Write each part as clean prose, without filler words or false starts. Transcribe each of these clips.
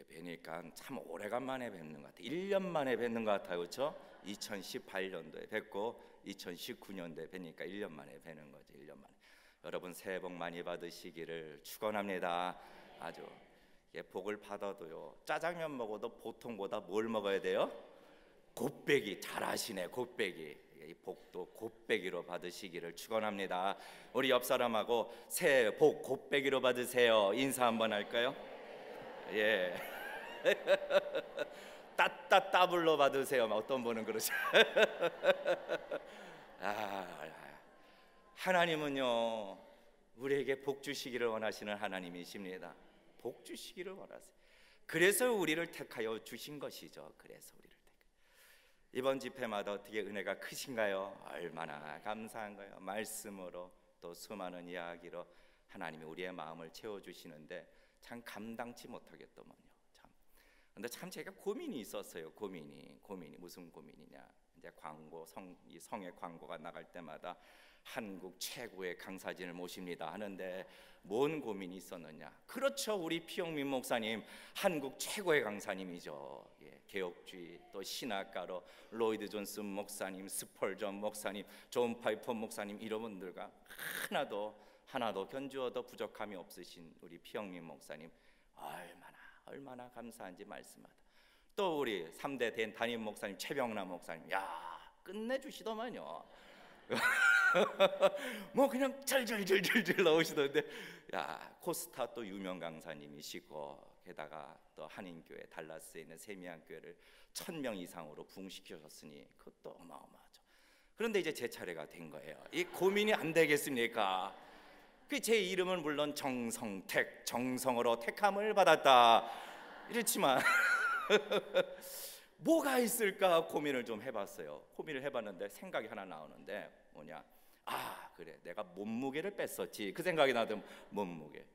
이렇게 뵈니까 참 오래간만에 뵙는 것 같아요. 1년 만에 뵙는 것 같아요. 그렇죠? 2018년도에 뵙고 2019년도에 뵈니까 1년 만에 뵈는 거죠. 1년 만에. 여러분 새해 복 많이 받으시기를 축원합니다. 아주 복을 받아도요, 짜장면 먹어도 보통보다 뭘 먹어야 돼요? 곱빼기. 잘하시네. 곱빼기. 이 복도 곱빼기로 받으시기를 축원합니다. 우리 옆 사람하고 새해 복 곱빼기로 받으세요. 인사 한번 할까요? 예. 따따따블로 받으세요. 어떤 분은 그러죠. 하나님은요, 우리에게 복 주시기를 원하시는 하나님이십니다. 복 주시기를 원하세요. 그래서 우리를 택하여 주신 것이죠. 그래서 우리를 택하여. 이번 집회마다 어떻게 은혜가 크신가요? 얼마나 감사한가요? 말씀으로 또 수많은 이야기로 하나님이 우리의 마음을 채워주시는데 참 감당치 못하겠더만요. 참. 근데 참 제가 고민이 있었어요. 고민이 무슨 고민이냐? 이제 광고 이 성의 광고가 나갈 때마다 한국 최고의 강사진을 모십니다 하는데 뭔 고민이 있었느냐? 그렇죠, 우리 피영민 목사님 한국 최고의 강사님이죠. 예, 개혁주의 또 신학가로 로이드 존슨 목사님, 스펄전 목사님, 존 파이퍼 목사님 이런 분들과 하나도 견주어도 부족함이 없으신 우리 피영민 목사님 얼마나 감사한지 말씀하다. 또 우리 3대 담임 목사님 최병남 목사님, 야 끝내주시더만요. 뭐 그냥 절절절절 나오시던데, 야 코스타 또 유명 강사님이시고 게다가 또 한인교회 달라스에 있는 세미안교회를 1000명 이상으로 부흥시키셨으니 그것도 어마어마하죠. 그런데 이제 제 차례가 된 거예요. 이 고민이 안 되겠습니까? 제 이름은 물론 정성택, 정성으로 택함을 받았다 이렇지만 뭐가 있을까 고민을 좀 해봤어요. 고민을 해봤는데 생각이 하나 나오는데 뭐냐? 그래, 내가 몸무게를 뺐었지. 그 생각이 나던 몸무게.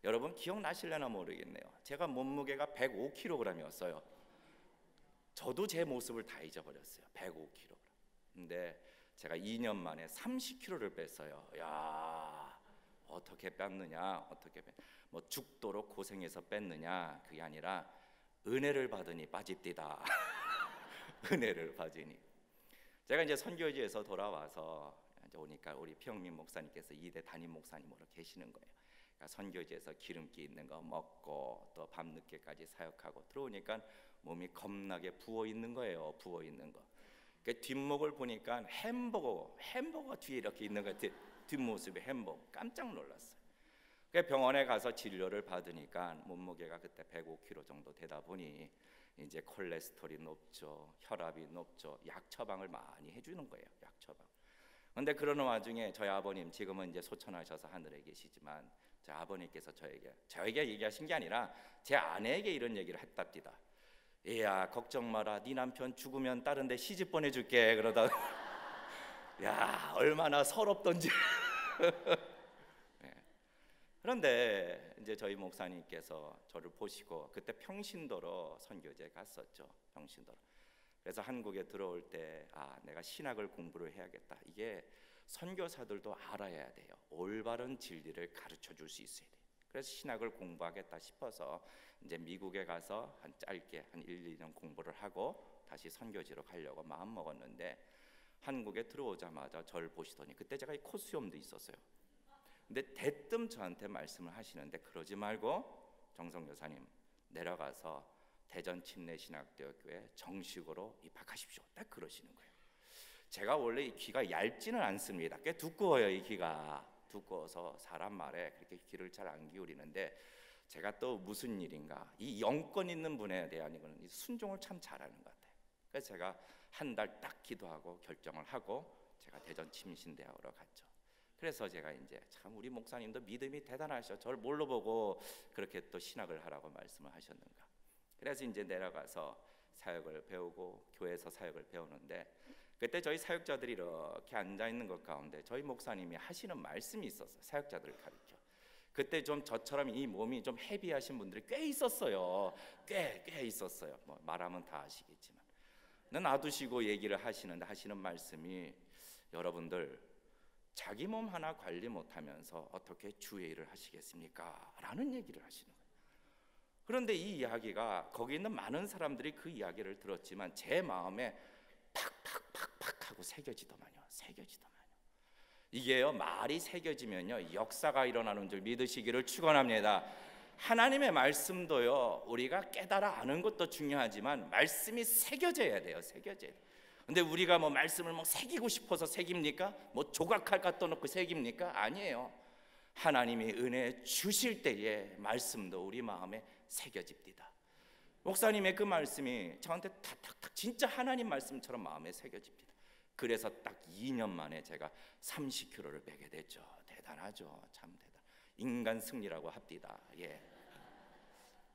여러분 기억나실려나 모르겠네요. 제가 몸무게가 105kg이었어요. 저도 제 모습을 다 잊어버렸어요. 105kg. 근데 제가 2년 만에 30kg를 뺐어요. 야, 어떻게 뺐느냐? 뭐 죽도록 고생해서 뺐느냐? 그게 아니라 은혜를 받으니 빠집디다. 은혜를 받으니. 제가 이제 선교지에서 돌아와서 이제 오니까 우리 피영민 목사님께서 2대 담임 목사님으로 계시는 거예요. 그러니까 선교지에서 기름기 있는 거 먹고 또 밤늦게까지 사역하고 들어오니까 몸이 겁나게 부어 있는 거예요. 부어 있는 거. 그 뒷목을 보니까 햄버거 뒤에 이렇게 있는 것 같아요. 뒷모습에 햄버거. 깜짝 놀랐어요. 그 병원에 가서 진료를 받으니까 몸무게가 그때 105kg 정도 되다 보니 이제 콜레스테롤이 높죠, 혈압이 높죠. 약 처방을 많이 해주는 거예요. 약 처방. 그런데 그러는 와중에 저희 아버님 지금은 이제 소천하셔서 하늘에 계시지만 제 아버님께서 저에게 얘기하신 게 아니라 제 아내에게 이런 얘기를 했답니다. 얘야 걱정 마라, 네 남편 죽으면 다른 데 시집 보내줄게. 그러다 야 얼마나 서럽던지. 네. 그런데 이제 저희 목사님께서 저를 보시고 그때 평신도로 선교제 갔었죠. 평신도로. 그래서 한국에 들어올 때 내가 신학을 공부를 해야겠다. 이게 선교사들도 알아야 돼요. 올바른 진리를 가르쳐 줄 수 있어야 돼요. 그래서 신학을 공부하겠다 싶어서 이제 미국에 가서 짧게 한 1, 2년 공부를 하고 다시 선교지로 가려고 마음 먹었는데 한국에 들어오자마자 저를 보시더니 그때 제가 이 콧수염도 있었어요. 근데 대뜸 저한테 말씀을 하시는데 그러지 말고 정성 여사님 내려가서 대전 침례신학대학교에 정식으로 입학하십시오. 딱 그러시는 거예요. 제가 원래 이 귀가 얇지는 않습니다. 꽤 두꺼워요. 이 귀가 두꺼워서 사람 말에 그렇게 귀를 잘 안 기울이는데 제가 또 무슨 일인가 이 영권 있는 분에 대한 이거는 순종을 참 잘하는 것 같아요. 그래서 제가 한 달 딱 기도하고 결정을 하고 제가 대전 침신대학으로 갔죠. 그래서 제가 이제 참 우리 목사님도 믿음이 대단하셔. 저를 뭘로 보고 그렇게 또 신학을 하라고 말씀을 하셨는가. 그래서 이제 내려가서 사역을 배우고 교회에서 사역을 배우는데 그때 저희 사역자들이 이렇게 앉아 있는 것 가운데 저희 목사님이 하시는 말씀이 있었어요. 사역자들을 가르쳐. 그때 좀 저처럼 이 몸이 좀 헤비하신 분들이 꽤 있었어요. 꽤 있었어요. 뭐 말하면 다 아시겠지만. 놔두시고 얘기를 하시는 말씀이 여러분들 자기 몸 하나 관리 못하면서 어떻게 주의 일을 하시겠습니까? 라는 얘기를 하시는 거예요. 그런데 이 이야기가 거기 있는 많은 사람들이 그 이야기를 들었지만 제 마음에 팍팍팍팍 하고 새겨지더만요. 이게요, 말이 새겨지면요 역사가 일어나는 줄 믿으시기를 축원합니다. 하나님의 말씀도요 우리가 깨달아 아는 것도 중요하지만 말씀이 새겨져야 돼요. 근데 우리가 뭐 말씀을 뭐 새기고 싶어서 새깁니까? 뭐 조각할 갖다 놓고 새깁니까? 아니에요. 하나님이 은혜 주실 때에 말씀도 우리 마음에 새겨집니다. 목사님의 그 말씀이 저한테 탁탁탁 진짜 하나님 말씀처럼 마음에 새겨집니다. 그래서 딱 2년 만에 제가 30kg를 빼게 됐죠. 대단하죠. 참 대단. 인간 승리라고 합디다. 예.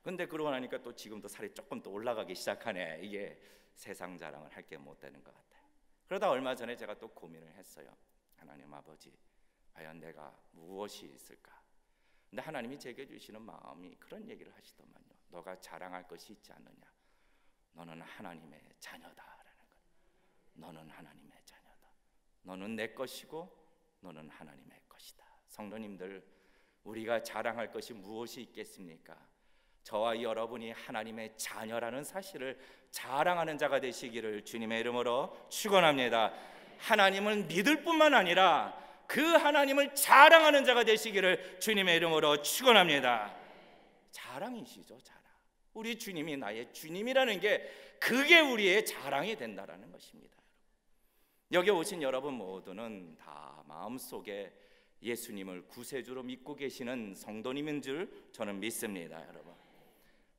근데 그러고 나니까 또 지금도 살이 조금 또 올라가기 시작하네. 이게 세상 자랑을 할 게 못 되는 것 같아요. 그러다 얼마 전에 제가 또 고민을 했어요. 하나님 아버지, 과연 내가 무엇이 있을까? 근데 하나님이 제게 주시는 마음이 그런 얘기를 하시더만요. 너가 자랑할 것이 있지 않느냐? 너는 하나님의 자녀다라는 거예요. 너는 하나님의 자녀다. 너는 내 것이고 너는 하나님의 것이다. 성도님들, 우리가 자랑할 것이 무엇이 있겠습니까? 저와 여러분이 하나님의 자녀라는 사실을 자랑하는 자가 되시기를 주님의 이름으로 축원합니다. 하나님을 믿을 뿐만 아니라 그 하나님을 자랑하는 자가 되시기를 주님의 이름으로 축원합니다. 자랑이시죠, 자랑. 우리 주님이 나의 주님이라는 게 그게 우리의 자랑이 된다라는 것입니다. 여기 오신 여러분 모두는 다 마음속에 예수님을 구세주로 믿고 계시는 성도님인 줄 저는 믿습니다. 여러분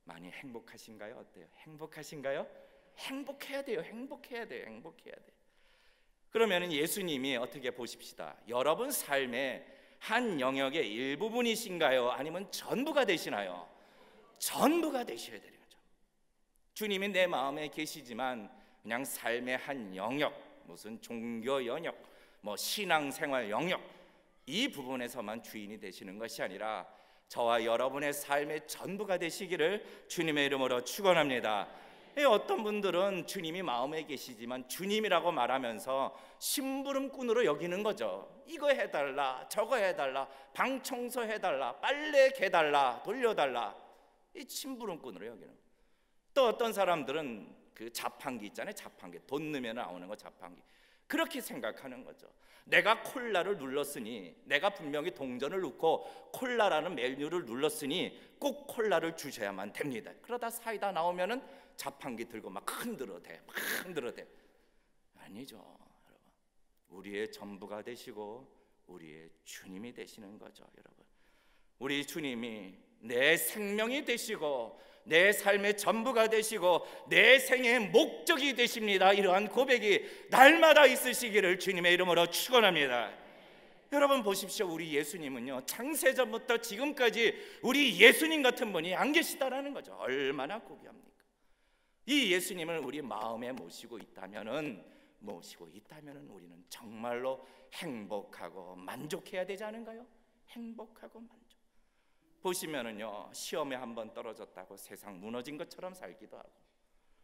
많이 행복하신가요? 어때요? 행복하신가요? 행복해야 돼요. 그러면 예수님이 어떻게 보십시다. 여러분 삶의 한 영역의 일부분이신가요? 아니면 전부가 되시나요? 전부가 되셔야 되는 거죠. 주님이 내 마음에 계시지만 그냥 삶의 한 영역, 무슨 종교 영역, 뭐 신앙생활 영역, 이 부분에서만 주인이 되시는 것이 아니라 저와 여러분의 삶의 전부가 되시기를 주님의 이름으로 축원합니다. 어떤 분들은 주님이 마음에 계시지만 주님이라고 말하면서 심부름꾼으로 여기는 거죠. 이거 해달라, 저거 해달라, 방 청소해달라, 빨래 개달라, 돌려달라, 이 심부름꾼으로 여기는 거예요. 또 어떤 사람들은 그 자판기 있잖아요. 자판기, 돈 넣으면 나오는 거 자판기. 그렇게 생각하는 거죠. 내가 콜라를 눌렀으니, 내가 분명히 동전을 넣고 콜라라는 메뉴를 눌렀으니 꼭 콜라를 주셔야만 됩니다. 그러다 사이다 나오면은 자판기 들고 막 흔들어대. 아니죠, 여러분. 우리의 전부가 되시고 우리의 주님이 되시는 거죠, 여러분. 우리 주님이 내 생명이 되시고 내 삶의 전부가 되시고 내 생의 목적이 되십니다. 이러한 고백이 날마다 있으시기를 주님의 이름으로 축원합니다. 여러분 보십시오. 우리 예수님은요, 창세전부터 지금까지 우리 예수님 같은 분이 안 계시다라는 거죠. 얼마나 고귀합니까? 이 예수님을 우리 마음에 모시고 있다면은 우리는 정말로 행복하고 만족해야 되지 않은가요? 행복하고 만족. 보시면은요, 시험에 한번 떨어졌다고 세상 무너진 것처럼 살기도 하고,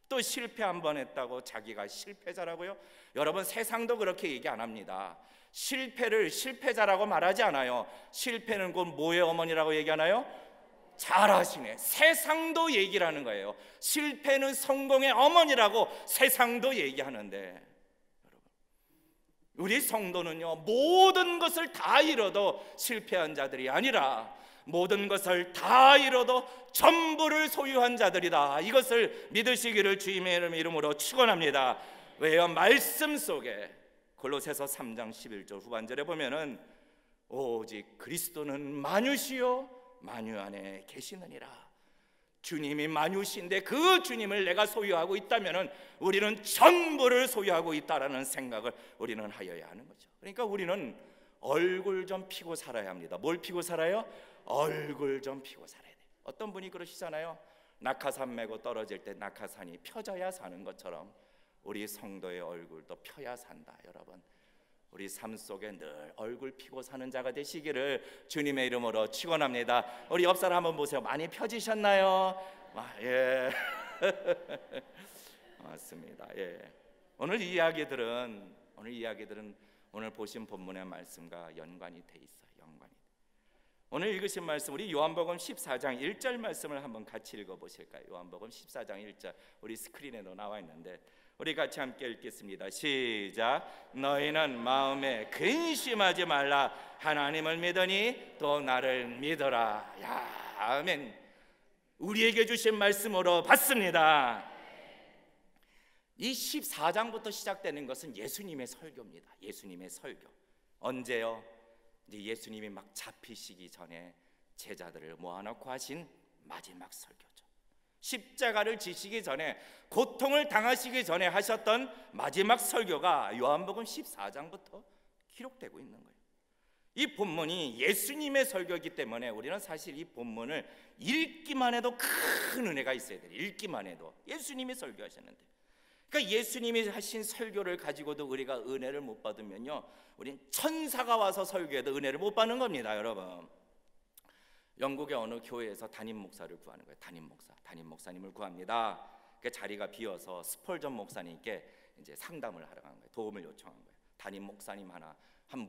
또 실패 한번 했다고 자기가 실패자라고요? 여러분, 세상도 그렇게 얘기 안 합니다. 실패를 실패자라고 말하지 않아요. 실패는 곧 뭐의 어머니라고 얘기하나요? 잘하시네. 세상도 얘기를 하는 거예요. 실패는 성공의 어머니라고 세상도 얘기하는데, 여러분, 우리 성도는요, 모든 것을 다 잃어도 실패한 자들이 아니라 모든 것을 다 잃어도 전부를 소유한 자들이다. 이것을 믿으시기를 주님의 이름으로 축원합니다. 왜요? 말씀 속에 골로새서 3장 11절 후반절에 보면은 오직 그리스도는 만유시요 만유 안에 계시느니라. 주님이 만유신데 그 주님을 내가 소유하고 있다면은 우리는 전부를 소유하고 있다라는 생각을 우리는 하여야 하는 거죠. 그러니까 우리는 얼굴 좀 피고 살아야 합니다. 뭘 피고 살아요? 얼굴 좀 피고 살아야 돼요. 어떤 분이 그러시잖아요. 낙하산 메고 떨어질 때 낙하산이 펴져야 사는 것처럼 우리 성도의 얼굴도 펴야 산다. 여러분, 우리 삶 속에 늘 얼굴 피고 사는 자가 되시기를 주님의 이름으로 축원합니다. 우리 옆 사람 한번 보세요. 많이 펴지셨나요? 예. 맞습니다. 예. 오늘 이야기들은 오늘 보신 본문의 말씀과 연관이 돼 있어요. 오늘 읽으신 말씀 우리 요한복음 14장 1절 말씀을 한번 같이 읽어보실까요? 요한복음 14장 1절 우리 스크린에도 나와 있는데 우리 같이 함께 읽겠습니다. 시작. 너희는 마음에 근심하지 말라. 하나님을 믿으니 또 나를 믿어라. 야, 아멘. 우리에게 주신 말씀으로 받습니다. 이 14장부터 시작되는 것은 예수님의 설교입니다. 예수님의 설교. 언제요? 이제 예수님이 막 잡히시기 전에 제자들을 모아놓고 하신 마지막 설교죠. 십자가를 지시기 전에, 고통을 당하시기 전에 하셨던 마지막 설교가 요한복음 14장부터 기록되고 있는 거예요. 이 본문이 예수님의 설교이기 때문에 우리는 사실 이 본문을 읽기만 해도 큰 은혜가 있어야 돼요. 읽기만 해도. 예수님이 설교하셨는데, 그러니까 예수님이 하신 설교를 가지고도 우리가 은혜를 못 받으면요, 우린 천사가 와서 설교해도 은혜를 못 받는 겁니다, 여러분. 영국의 어느 교회에서 담임 목사를 구하는 거예요. 담임 목사님을 구합니다. 그 자리가 비어서 스펄전 목사님께 이제 상담을 하러 간 거예요. 도움을 요청한 거예요. 담임 목사님 한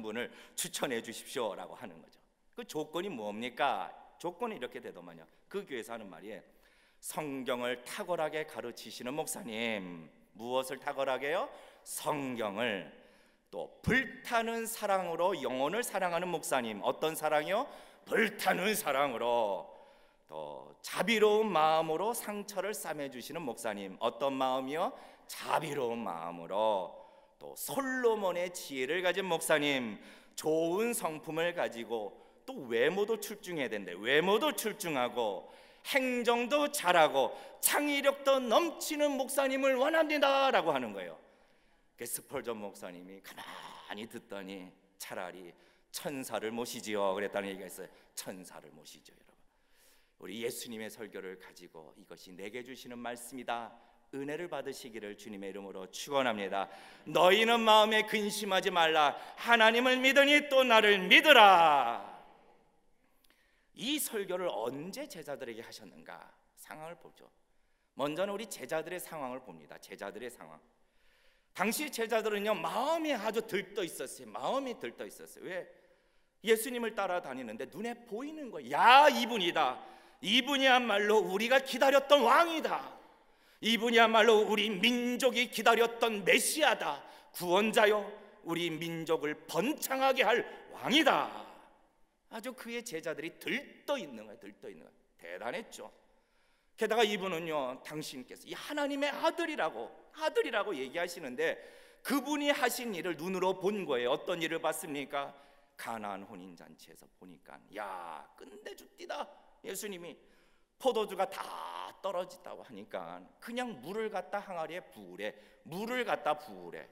분을 추천해 주십시오라고 하는 거죠. 그 조건이 뭡니까? 조건이 이렇게 되더만요. 그 교회에서 하는 말이에요. 성경을 탁월하게 가르치시는 목사님. 무엇을 탁월하게요? 성경을. 또 불타는 사랑으로 영혼을 사랑하는 목사님. 어떤 사랑이요? 불타는 사랑으로. 또 자비로운 마음으로 상처를 싸매주시는 목사님. 어떤 마음이요? 자비로운 마음으로. 또 솔로몬의 지혜를 가진 목사님. 좋은 성품을 가지고 또 외모도 출중해야 된대. 외모도 출중하고 행정도 잘하고 창의력도 넘치는 목사님을 원합니다 라고 하는 거예요. 스펄전 목사님이 가만히 듣더니 차라리 천사를 모시지요 그랬다는 얘기가 있어요. 천사를 모시죠. 여러분, 우리 예수님의 설교를 가지고 이것이 내게 주시는 말씀이다, 은혜를 받으시기를 주님의 이름으로 축원합니다. 너희는 마음에 근심하지 말라. 하나님을 믿으니 또 나를 믿으라. 이 설교를 언제 제자들에게 하셨는가? 상황을 보죠. 먼저는 우리 제자들의 상황을 봅니다. 제자들의 상황. 당시 제자들은요, 마음이 아주 들떠 있었어요. 마음이 들떠 있었어요. 왜? 예수님을 따라다니는데 눈에 보이는 거예요. 야, 이분이다. 이분이야말로 우리가 기다렸던 왕이다. 이분이야말로 우리 민족이 기다렸던 메시아다. 구원자요, 우리 민족을 번창하게 할 왕이다. 아주 그의 제자들이 들떠 있는 거예요. 들떠 있는 거예요. 대단했죠. 게다가 이분은요, 당신께서 이 하나님의 아들이라고 얘기하시는데 그분이 하신 일을 눈으로 본 거예요. 어떤 일을 봤습니까? 가나안 혼인잔치에서 보니까 야, 끝내줍디다. 예수님이 포도주가 다 떨어졌다고 하니까 그냥 물을 갖다 항아리에 부으래. 물을 갖다 부으래.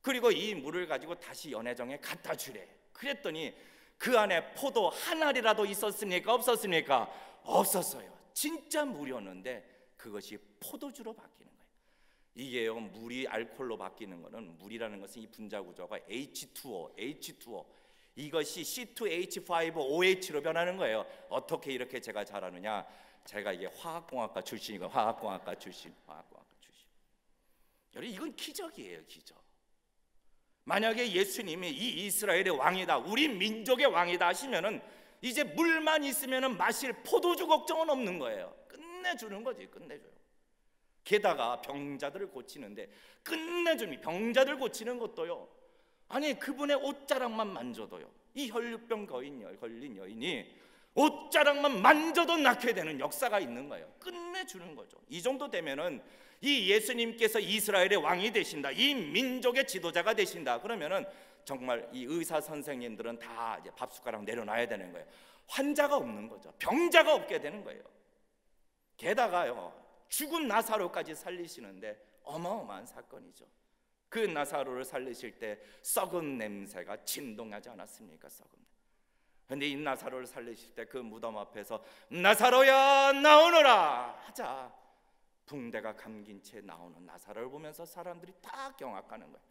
그리고 이 물을 가지고 다시 연회장에 갖다 주래. 그랬더니 그 안에 포도 한 알이라도 있었습니까? 없었습니까? 없었어요. 진짜 물이었는데 그것이 포도주로 바뀌는 거예요. 이게요, 물이 알코올로 바뀌는 거는, 물이라는 것은 이 분자 구조가 H2O 이것이 C2H5OH로 변하는 거예요. 어떻게 이렇게 제가 잘 아느냐? 제가 이게 화학공학과 출신이고 화학공학과 출신. 여러분, 이건 기적이에요, 기적. 만약에 예수님이 이 이스라엘의 왕이다, 우리 민족의 왕이다 하시면은 이제 물만 있으면은 마실 포도주 걱정은 없는 거예요. 끝내주는 거지, 끝내줘요. 게다가 병자들을 고치는데 끝내줍니다. 병자들 고치는 것도요, 아니 그분의 옷자락만 만져도요, 이 혈류병 걸린 여인이 옷자락만 만져도 낫게 되는 역사가 있는 거예요. 끝내주는 거죠. 이 정도 되면은 이 예수님께서 이스라엘의 왕이 되신다, 이 민족의 지도자가 되신다 그러면은 정말 이 의사 선생님들은 다 이제 밥숟가락 내려놔야 되는 거예요. 환자가 없는 거죠. 병자가 없게 되는 거예요. 게다가요, 죽은 나사로까지 살리시는데 어마어마한 사건이죠. 그 나사로를 살리실 때 썩은 냄새가 진동하지 않았습니까? 썩은. 근데 이 나사로를 살리실 때 그 무덤 앞에서 나사로야 나오너라 하자 붕대가 감긴 채 나오는 나사로를 보면서 사람들이 다 경악하는 거예요.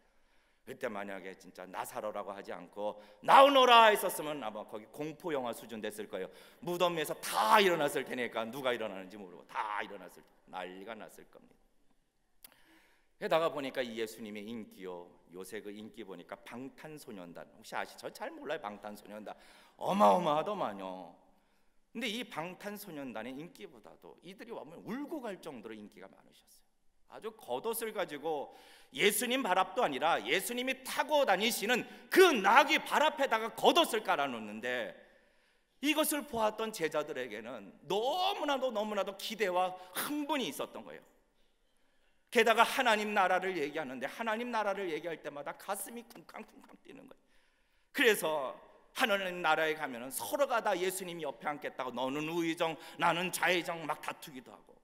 그때 만약에 진짜 나사로라고 하지 않고 나오너라 했었으면 아마 거기 공포 영화 수준 됐을 거예요. 무덤 위에서 다 일어났을 테니까 누가 일어나는지 모르고 다 일어났을 때 난리가 났을 겁니다. 게다가 보니까 이 예수님의 인기요, 요새 그 인기 보니까 방탄소년단, 혹시 아시죠? 잘 몰라요. 방탄소년단 어마어마하더만요. 근데 이 방탄소년단의 인기보다도 이들이 와면 울고 갈 정도로 인기가 많으셨어요. 아주 겉옷을 가지고 예수님 발 앞도 아니라 예수님이 타고 다니시는 그 나귀 발 앞에다가 겉옷을 깔아놓는데, 이것을 보았던 제자들에게는 너무나도 기대와 흥분이 있었던 거예요. 게다가 하나님 나라를 얘기하는데, 하나님 나라를 얘기할 때마다 가슴이 쿵쾅쿵쾅 뛰는 거예요. 그래서 하나님 나라에 가면은 서로가 다 예수님 옆에 앉겠다고, 너는 우의정 나는 좌의정 막 다투기도 하고,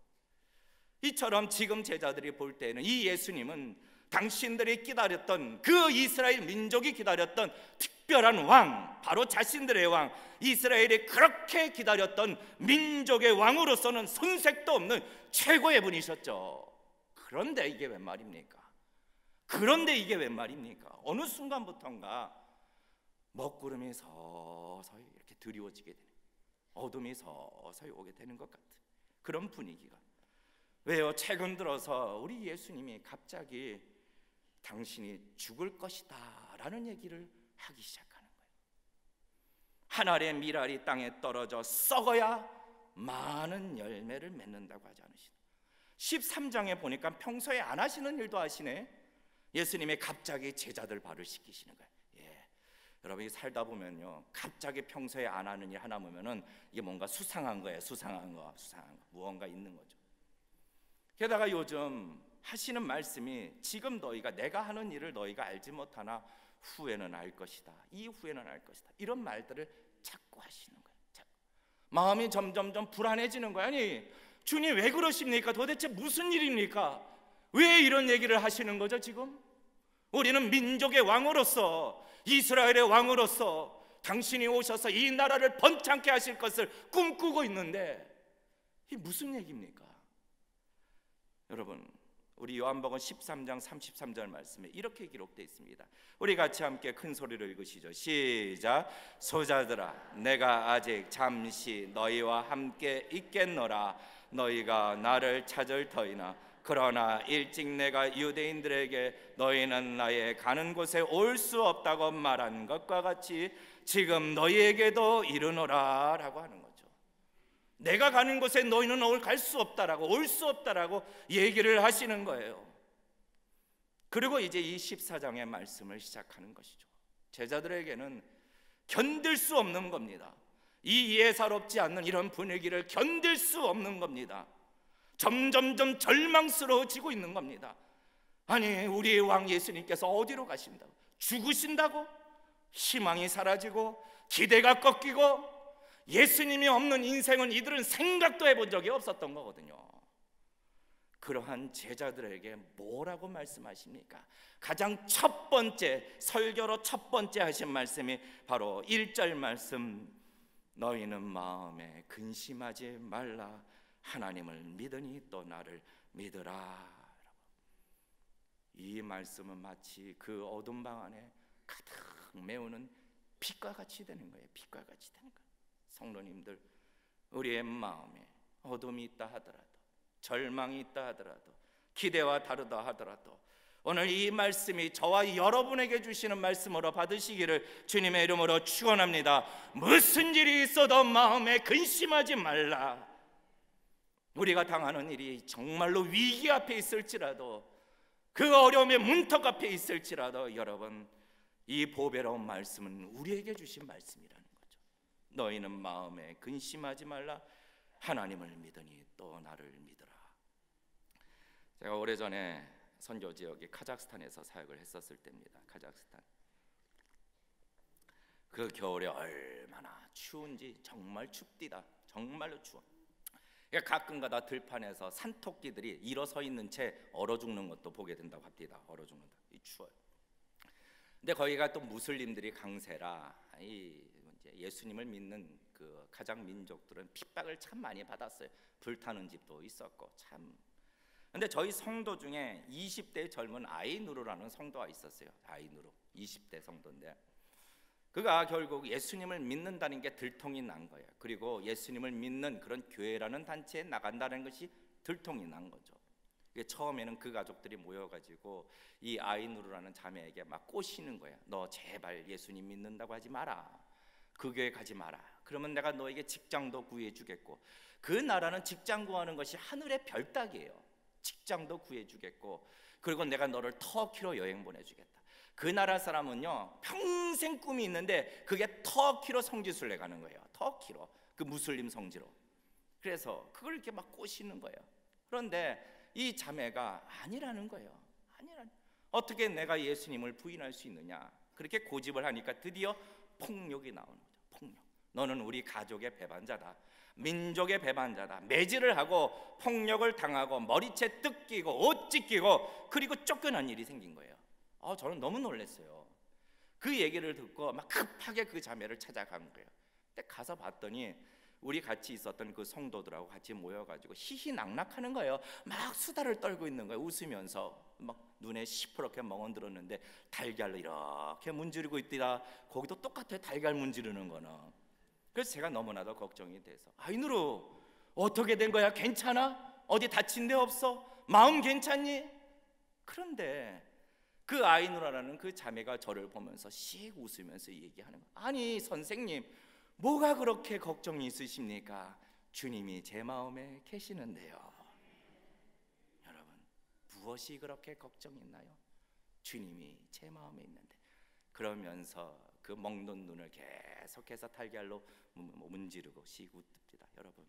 이처럼 지금 제자들이 볼 때는 이 예수님은 당신들이 기다렸던, 그 이스라엘 민족이 기다렸던 특별한 왕, 바로 자신들의 왕, 이스라엘이 그렇게 기다렸던 민족의 왕으로서는 손색도 없는 최고의 분이셨죠. 그런데 이게 웬 말입니까? 어느 순간부터인가 먹구름이 서서히 이렇게 드리워지게 되는, 어둠이 서서히 오게 되는 것 같은 그런 분위기가. 왜요? 최근 들어서 우리 예수님이 갑자기 당신이 죽을 것이다 라는 얘기를 하기 시작하는 거예요. 한 알의 밀알이 땅에 떨어져 썩어야 많은 열매를 맺는다고 하지 않으시나? 13장에 보니까 평소에 안 하시는 일도 하시네. 예수님이 갑자기 제자들 발을 씻기시는 거예요. 여러분이 살다 보면요, 갑자기 평소에 안 하는 일 하나 보면은 이게 뭔가 수상한 거예요. 수상한 거 무언가 있는 거죠. 게다가 요즘 하시는 말씀이, 지금 너희가 내가 하는 일을 너희가 알지 못하나 후에는 알 것이다, 이후에는 알 것이다, 이런 말들을 자꾸 하시는 거예요. 마음이 점점점 불안해지는 거예요. 아니, 주님 왜 그러십니까? 도대체 무슨 일입니까? 왜 이런 얘기를 하시는 거죠? 지금 우리는 민족의 왕으로서, 이스라엘의 왕으로서 당신이 오셔서 이 나라를 번창케 하실 것을 꿈꾸고 있는데 이게 무슨 얘기입니까? 여러분, 우리 요한복음 13장 33절 말씀에 이렇게 기록되어 있습니다. 우리 같이 함께 큰 소리로 읽으시죠. 시작. 소자들아, 내가 아직 잠시 너희와 함께 있겠노라. 너희가 나를 찾을 터이나 그러나 일찍 내가 유대인들에게 너희는 나의 가는 곳에 올 수 없다고 말한 것과 같이 지금 너희에게도 이르노라 라고 하는 거죠. 내가 가는 곳에 너희는 갈 수 없다라고, 올 수 없다라고 얘기를 하시는 거예요. 그리고 이제 이 14장의 말씀을 시작하는 것이죠. 제자들에게는 견딜 수 없는 겁니다. 이 예사롭지 않는 이런 분위기를 견딜 수 없는 겁니다. 점점점 절망스러워지고 있는 겁니다. 아니, 우리의 왕 예수님께서 어디로 가신다고? 죽으신다고? 희망이 사라지고 기대가 꺾이고 예수님이 없는 인생은 이들은 생각도 해본 적이 없었던 거거든요. 그러한 제자들에게 뭐라고 말씀하십니까? 가장 첫 번째, 설교로 첫 번째 하신 말씀이 바로 1절 말씀, 너희는 마음에 근심하지 말라. 하나님을 믿으니 또 나를 믿으라. 이 말씀은 마치 그 어둠 방 안에 가득 메우는 빛과 같이 되는 거예요. 빛과 같이 되는 거예요. 성도님들, 우리의 마음에 어둠이 있다 하더라도, 절망이 있다 하더라도, 기대와 다르다 하더라도 오늘 이 말씀이 저와 여러분에게 주시는 말씀으로 받으시기를 주님의 이름으로 축원합니다. 무슨 일이 있어도 마음에 근심하지 말라. 우리가 당하는 일이 정말로 위기 앞에 있을지라도, 그 어려움의 문턱 앞에 있을지라도, 여러분, 이 보배로운 말씀은 우리에게 주신 말씀이라는 거죠. 너희는 마음에 근심하지 말라. 하나님을 믿으니 또 나를 믿으라. 제가 오래전에 선교 지역이 카자흐스탄에서 사역을 했었을 때입니다. 카자흐스탄. 그 겨울에 얼마나 추운지 정말 춥디다. 정말로 추워. 가끔가다 들판에서 산토끼들이 일어서 있는 채 얼어 죽는 것도 보게 된다고 합니다. 얼어 죽는다. 추워요. 근데 거기가 또 무슬림들이 강세라 이제 예수님을 믿는 그 가장 민족들은 핍박을 참 많이 받았어요. 불타는 집도 있었고 참. 근데 저희 성도 중에 20대 젊은 아이누르라는 성도가 있었어요. 아이누르 20대 성도인데 그가 결국 예수님을 믿는다는 게 들통이 난 거예요. 그리고 예수님을 믿는 그런 교회라는 단체에 나간다는 것이 들통이 난 거죠. 처음에는 그 가족들이 모여가지고 이 아이누르라는 자매에게 막 꼬시는 거예요. 너 제발 예수님 믿는다고 하지 마라. 그 교회 가지 마라. 그러면 내가 너에게 직장도 구해주겠고, 그 나라는 직장 구하는 것이 하늘의 별 따기예요. 직장도 구해주겠고, 그리고 내가 너를 터키로 여행 보내주겠다. 그 나라 사람은요 평생 꿈이 있는데 그게 터키로 성지순례 가는 거예요. 터키로, 그 무슬림 성지로. 그래서 그걸 이렇게 막 꼬시는 거예요. 그런데 이 자매가 아니라는 거예요. 어떻게 내가 예수님을 부인할 수 있느냐, 그렇게 고집을 하니까 드디어 폭력이 나오는 거죠. 폭력. 너는 우리 가족의 배반자다, 민족의 배반자다. 매질을 하고 폭력을 당하고 머리채 뜯기고 옷 찢기고, 그리고 쫓겨난 일이 생긴 거예요. 저는 너무 놀랐어요. 그 얘기를 듣고 막 급하게 그 자매를 찾아간 거예요. 근데 가서 봤더니 우리 같이 있었던 그 성도들하고 같이 모여가지고 희희낙낙하는 거예요. 막 수다를 떨고 있는 거예요. 웃으면서 막 눈에 시퍼렇게 멍은 들었는데 달걀로 이렇게 문지르고 있더라. 거기도 똑같아요, 달걀 문지르는 거는. 그래서 제가 너무나도 걱정이 돼서, 아이누루 어떻게 된 거야? 괜찮아? 어디 다친 데 없어? 마음 괜찮니? 그런데 그 아이누라라는 그 자매가 저를 보면서 씩 웃으면서 얘기하는 거예요. 아니 선생님, 뭐가 그렇게 걱정이 있으십니까? 주님이 제 마음에 계시는데요. 여러분, 무엇이 그렇게 걱정이 있나요? 주님이 제 마음에 있는데. 그러면서 그 먹는 눈을 계속해서 달걀로 문지르고 씩 웃습니다. 여러분,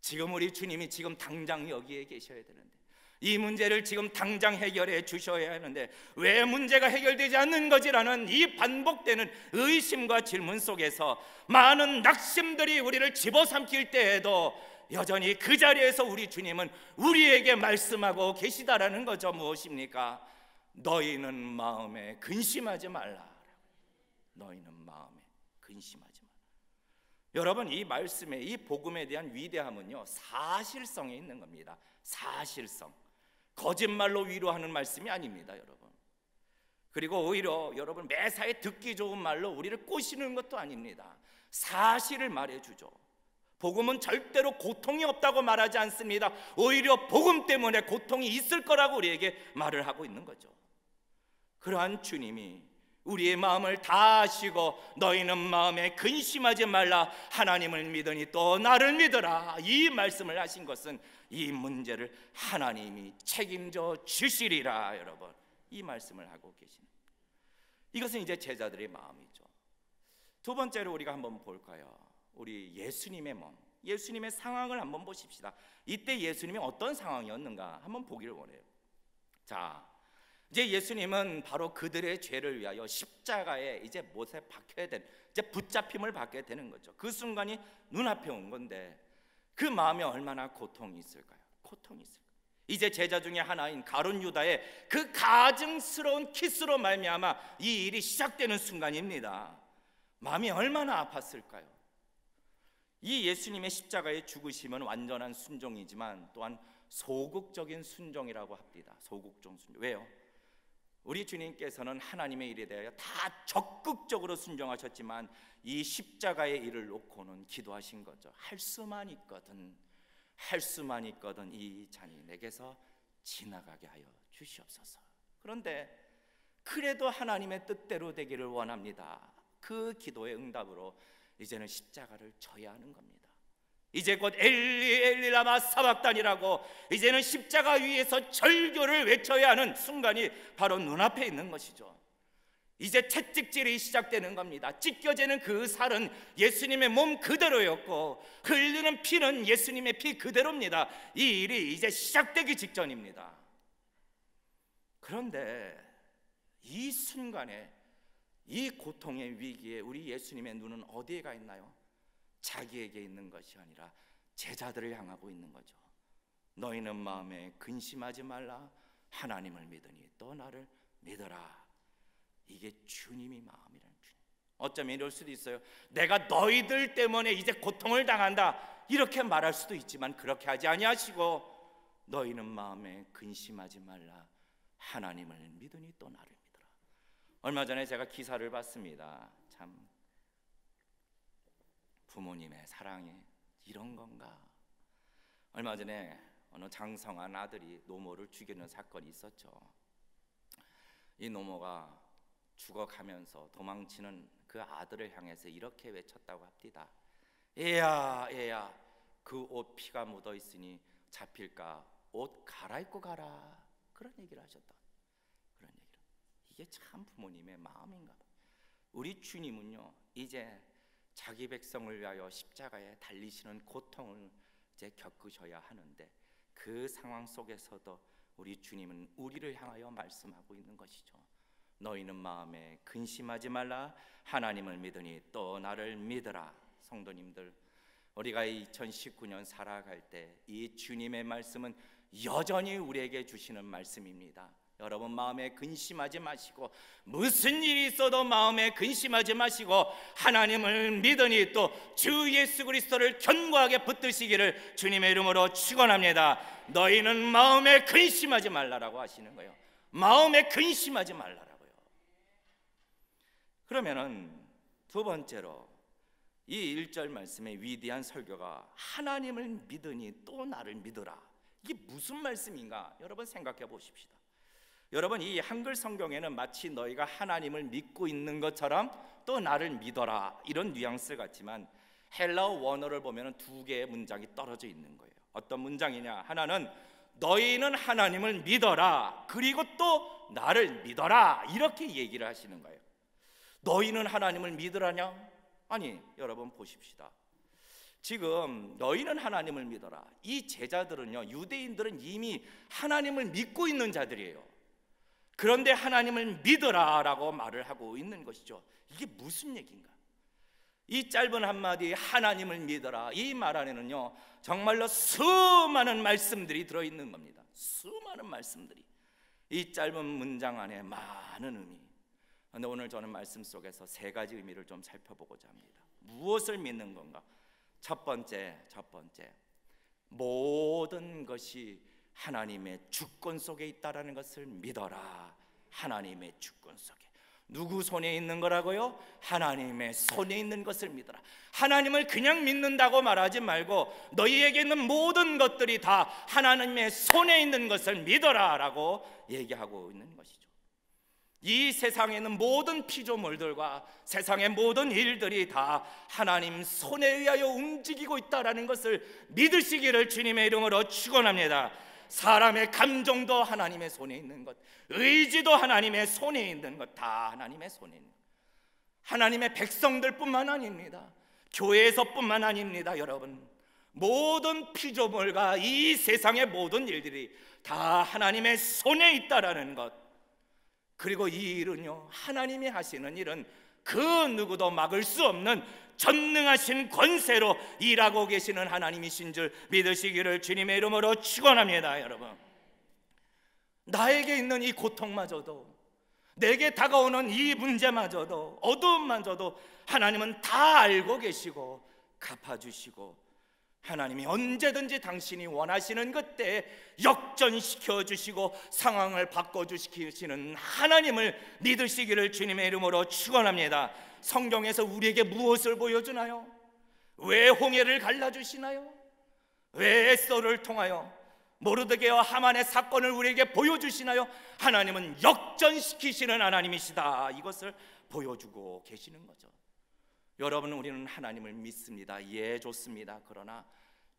지금 우리 주님이 지금 당장 여기에 계셔야 되는데, 이 문제를 지금 당장 해결해 주셔야 하는데 왜 문제가 해결되지 않는 거지라는 이 반복되는 의심과 질문 속에서 많은 낙심들이 우리를 집어삼킬 때에도 여전히 그 자리에서 우리 주님은 우리에게 말씀하고 계시다라는 거죠. 무엇입니까? 너희는 마음에 근심하지 말라. 너희는 마음에 근심하지 말라. 여러분, 이 말씀에, 이 복음에 대한 위대함은요 사실성에 있는 겁니다. 사실성. 거짓말로 위로하는 말씀이 아닙니다, 여러분. 그리고 오히려 여러분 매사에 듣기 좋은 말로 우리를 꼬시는 것도 아닙니다. 사실을 말해주죠. 복음은 절대로 고통이 없다고 말하지 않습니다. 오히려 복음 때문에 고통이 있을 거라고 우리에게 말을 하고 있는 거죠. 그러한 주님이 우리의 마음을 다 아시고 너희는 마음에 근심하지 말라, 하나님을 믿으니 또 나를 믿어라, 이 말씀을 하신 것은 이 문제를 하나님이 책임져 주시리라. 여러분, 이 말씀을 하고 계십니다. 이것은 이제 제자들의 마음이죠. 두 번째로 우리가 한번 볼까요? 우리 예수님의 몸, 예수님의 상황을 한번 보십시다. 이때 예수님이 어떤 상황이었는가 한번 보기를 원해요. 자, 이제 예수님은 바로 그들의 죄를 위하여 십자가에 이제 못에 박혀야 되는, 이제 붙잡힘을 받게 되는 거죠. 그 순간이 눈앞에 온 건데 그 마음에 얼마나 고통이 있을까요? 고통이 있을까요? 이제 제자 중에 하나인 가룟 유다의 그 가증스러운 키스로 말미암아 이 일이 시작되는 순간입니다. 마음이 얼마나 아팠을까요? 이 예수님의 십자가의 죽으심은 완전한 순종이지만 또한 소극적인 순종이라고 합니다. 소극적 순종. 왜요? 우리 주님께서는 하나님의 일에 대하여 다 적극적으로 순종하셨지만 이 십자가의 일을 놓고는 기도하신 거죠. 할 수만 있거든 이 잔이 내게서 지나가게 하여 주시옵소서. 그런데 그래도 하나님의 뜻대로 되기를 원합니다. 그 기도의 응답으로 이제는 십자가를 져야 하는 겁니다. 이제 곧 엘리 엘리 라마 사박단이라고 이제는 십자가 위에서 절규를 외쳐야 하는 순간이 바로 눈앞에 있는 것이죠. 이제 채찍질이 시작되는 겁니다. 찢겨지는 그 살은 예수님의 몸 그대로였고 흘리는 피는 예수님의 피 그대로입니다. 이 일이 이제 시작되기 직전입니다. 그런데 이 순간에, 이 고통의 위기에 우리 예수님의 눈은 어디에 가 있나요? 자기에게 있는 것이 아니라 제자들을 향하고 있는 거죠. 너희는 마음에 근심하지 말라, 하나님을 믿으니 또 나를 믿어라. 이게 주님이 마음이라는 주님. 어쩌면 이럴 수도 있어요. 내가 너희들 때문에 이제 고통을 당한다, 이렇게 말할 수도 있지만 그렇게 하지 아니하시고 너희는 마음에 근심하지 말라, 하나님을 믿으니 또 나를 믿어라. 얼마 전에 제가 기사를 봤습니다. 참, 부모님의 사랑이 이런 건가? 얼마 전에 어느 장성한 아들이 노모를 죽이는 사건이 있었죠. 이 노모가 죽어가면서 도망치는 그 그 아들을 향해서 이렇게 외쳤다고 합니다. 얘야, 얘야, 그 옷 피가 묻어 있으니 잡힐까? 옷 갈아입고 가라. 그런 얘기를 하셨다. 그런 얘기를. 이게 참 부모님의 마음인가 봐. 우리 주님은요, 이제 자기 백성을 위하여 십자가에 달리시는 고통을 이제 겪으셔야 하는데, 그 상황 속에서도 우리 주님은 우리를 향하여 말씀하고 있는 것이죠. 너희는 마음에 근심하지 말라. 하나님을 믿으니 또 나를 믿으라. 성도님들, 우리가 2019년 살아갈 때 이 주님의 말씀은 여전히 우리에게 주시는 말씀입니다. 여러분, 마음에 근심하지 마시고, 무슨 일이 있어도 마음에 근심하지 마시고, 하나님을 믿으니 또 주 예수 그리스도를 견고하게 붙드시기를 주님의 이름으로 축원합니다. 너희는 마음에 근심하지 말라라고 하시는 거예요. 마음에 근심하지 말라라고요. 그러면은 두 번째로 이 1절 말씀의 위대한 설교가 하나님을 믿으니 또 나를 믿으라. 이게 무슨 말씀인가? 여러분 생각해 보십시다. 여러분, 이 한글 성경에는 마치 너희가 하나님을 믿고 있는 것처럼 또 나를 믿어라 이런 뉘앙스 같지만, 헬라어 원어를 보면 두 개의 문장이 떨어져 있는 거예요. 어떤 문장이냐? 하나는 너희는 하나님을 믿어라, 그리고 또 나를 믿어라, 이렇게 얘기를 하시는 거예요. 너희는 하나님을 믿으라냐? 아니, 여러분 보십시다. 지금 너희는 하나님을 믿어라, 이 제자들은요, 유대인들은 이미 하나님을 믿고 있는 자들이에요. 그런데 하나님을 믿으라라고 말을 하고 있는 것이죠. 이게 무슨 얘기인가? 이 짧은 한마디 하나님을 믿어라, 이 말 안에는요 정말로 수많은 말씀들이 들어있는 겁니다. 수많은 말씀들이 이 짧은 문장 안에 많은 의미. 그런데 오늘 저는 말씀 속에서 세 가지 의미를 좀 살펴보고자 합니다. 무엇을 믿는 건가? 첫 번째, 모든 것이 하나님의 주권 속에 있다라는 것을 믿어라. 하나님의 주권 속에. 누구 손에 있는 거라고요? 하나님의 손에 있는 것을 믿어라. 하나님을 그냥 믿는다고 말하지 말고 너희에게 있는 모든 것들이 다 하나님의 손에 있는 것을 믿어라 라고 얘기하고 있는 것이죠. 이 세상에 있는 모든 피조물들과 세상의 모든 일들이 다 하나님 손에 의하여 움직이고 있다는 것을 믿으시기를 주님의 이름으로 축원합니다. 사람의 감정도 하나님의 손에 있는 것, 의지도 하나님의 손에 있는 것, 다 하나님의 손에 있는 것. 하나님의 백성들뿐만 아닙니다. 교회에서뿐만 아닙니다. 여러분, 모든 피조물과 이 세상의 모든 일들이 다 하나님의 손에 있다라는 것. 그리고 이 일은요, 하나님이 하시는 일은 그 누구도 막을 수 없는 전능하신 권세로 일하고 계시는 하나님이신 줄 믿으시기를 주님의 이름으로 축원합니다. 여러분, 나에게 있는 이 고통마저도, 내게 다가오는 이 문제마저도, 어두움마저도 하나님은 다 알고 계시고 갚아주시고, 하나님이 언제든지 당신이 원하시는 그때 역전시켜 주시고 상황을 바꿔주시는 하나님을 믿으시기를 주님의 이름으로 축원합니다. 성경에서 우리에게 무엇을 보여주나요? 왜 홍해를 갈라주시나요? 왜 에서를 통하여 모르드게와 하만의 사건을 우리에게 보여주시나요? 하나님은 역전시키시는 하나님이시다, 이것을 보여주고 계시는 거죠. 여러분, 우리는 하나님을 믿습니다. 예, 좋습니다. 그러나